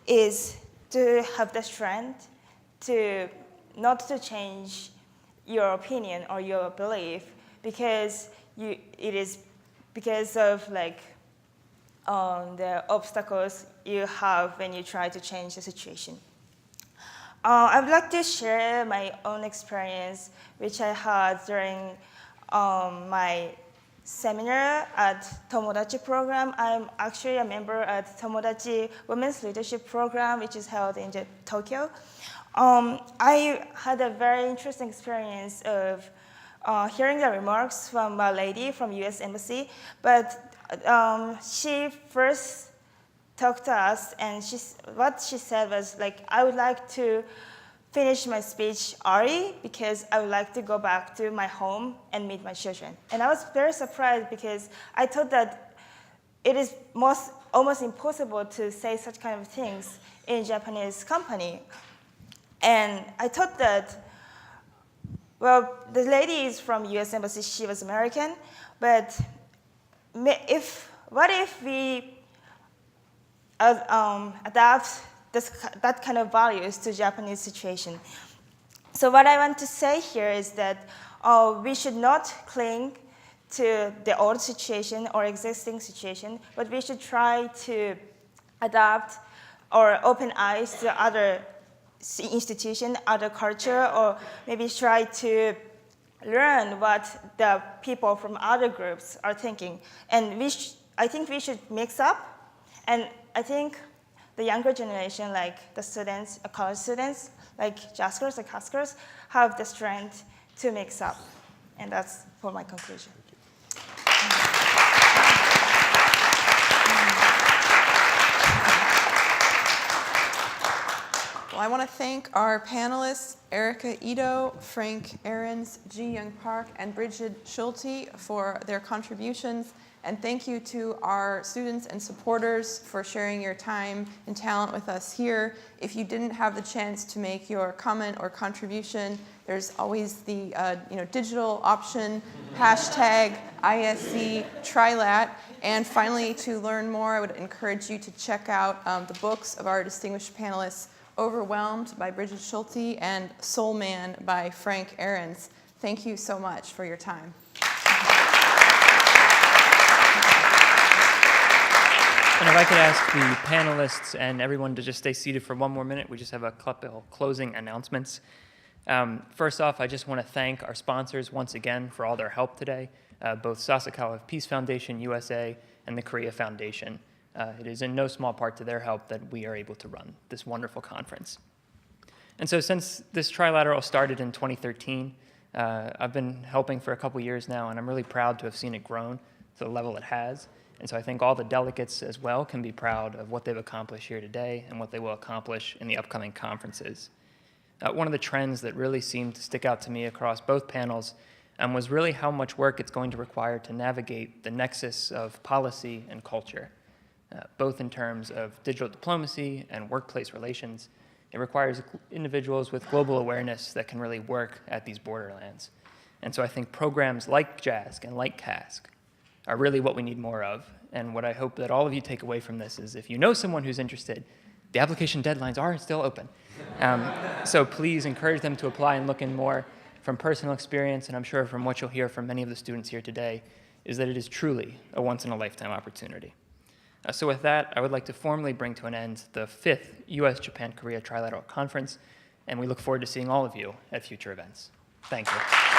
is to have the strength to not to change your opinion or your belief because it is because of the obstacles you have when you try to change the situation. I would like to share my own experience, which I had during my seminar at Tomodachi program. I'm actually a member at Tomodachi Women's Leadership Program, which is held in Tokyo. I had a very interesting experience of hearing the remarks from a lady from U.S. Embassy, but she first talked to us, and what she said was I would like to finish my speech early because I would like to go back to my home and meet my children. And I was very surprised because I thought that it is almost impossible to say such kind of things in Japanese company. And I thought that, well, the lady is from U.S. Embassy, she was American, but what if we adapt that kind of values to Japanese situation? So what I want to say here is that we should not cling to the old situation or existing situation, but we should try to adapt or open eyes to other institution, other culture, or maybe try to learn what the people from other groups are thinking. And I think we should mix up, and I think the younger generation, like the students, college students, like Jaskers or Kaskers, have the strength to mix up. And that's for my conclusion. Well, I want to thank our panelists, Erika Ito, Frank Ahrens, Ji Young Park, and Bridget Schulte for their contributions. And thank you to our students and supporters for sharing your time and talent with us here. If you didn't have the chance to make your comment or contribution, there's always the digital option, hashtag ISC Trilat. And finally, to learn more, I would encourage you to check out the books of our distinguished panelists, Overwhelmed by Bridget Schulte and Soul Man by Frank Ahrens. Thank you so much for your time. And if I could ask the panelists and everyone to just stay seated for one more minute, we just have a couple of closing announcements. First off, I just want to thank our sponsors once again for all their help today, both Sasakawa Peace Foundation USA and the Korea Foundation. It is in no small part to their help that we are able to run this wonderful conference. And so since this trilateral started in 2013, I've been helping for a couple years now, and I'm really proud to have seen it grown to the level it has. And so I think all the delegates as well can be proud of what they've accomplished here today and what they will accomplish in the upcoming conferences. One of the trends that really seemed to stick out to me across both panels was really how much work it's going to require to navigate the nexus of policy and culture, both in terms of digital diplomacy and workplace relations. It requires individuals with global awareness that can really work at these borderlands. And so I think programs like JASC and like CASC are really what we need more of. And what I hope that all of you take away from this is if you know someone who's interested, the application deadlines are still open. So please encourage them to apply and look in more. From personal experience, and I'm sure from what you'll hear from many of the students here today, is that it is truly a once-in-a-lifetime opportunity. So with that, I would like to formally bring to an end the 5th U.S. Japan-Korea Trilateral Conference, and we look forward to seeing all of you at future events. Thank you.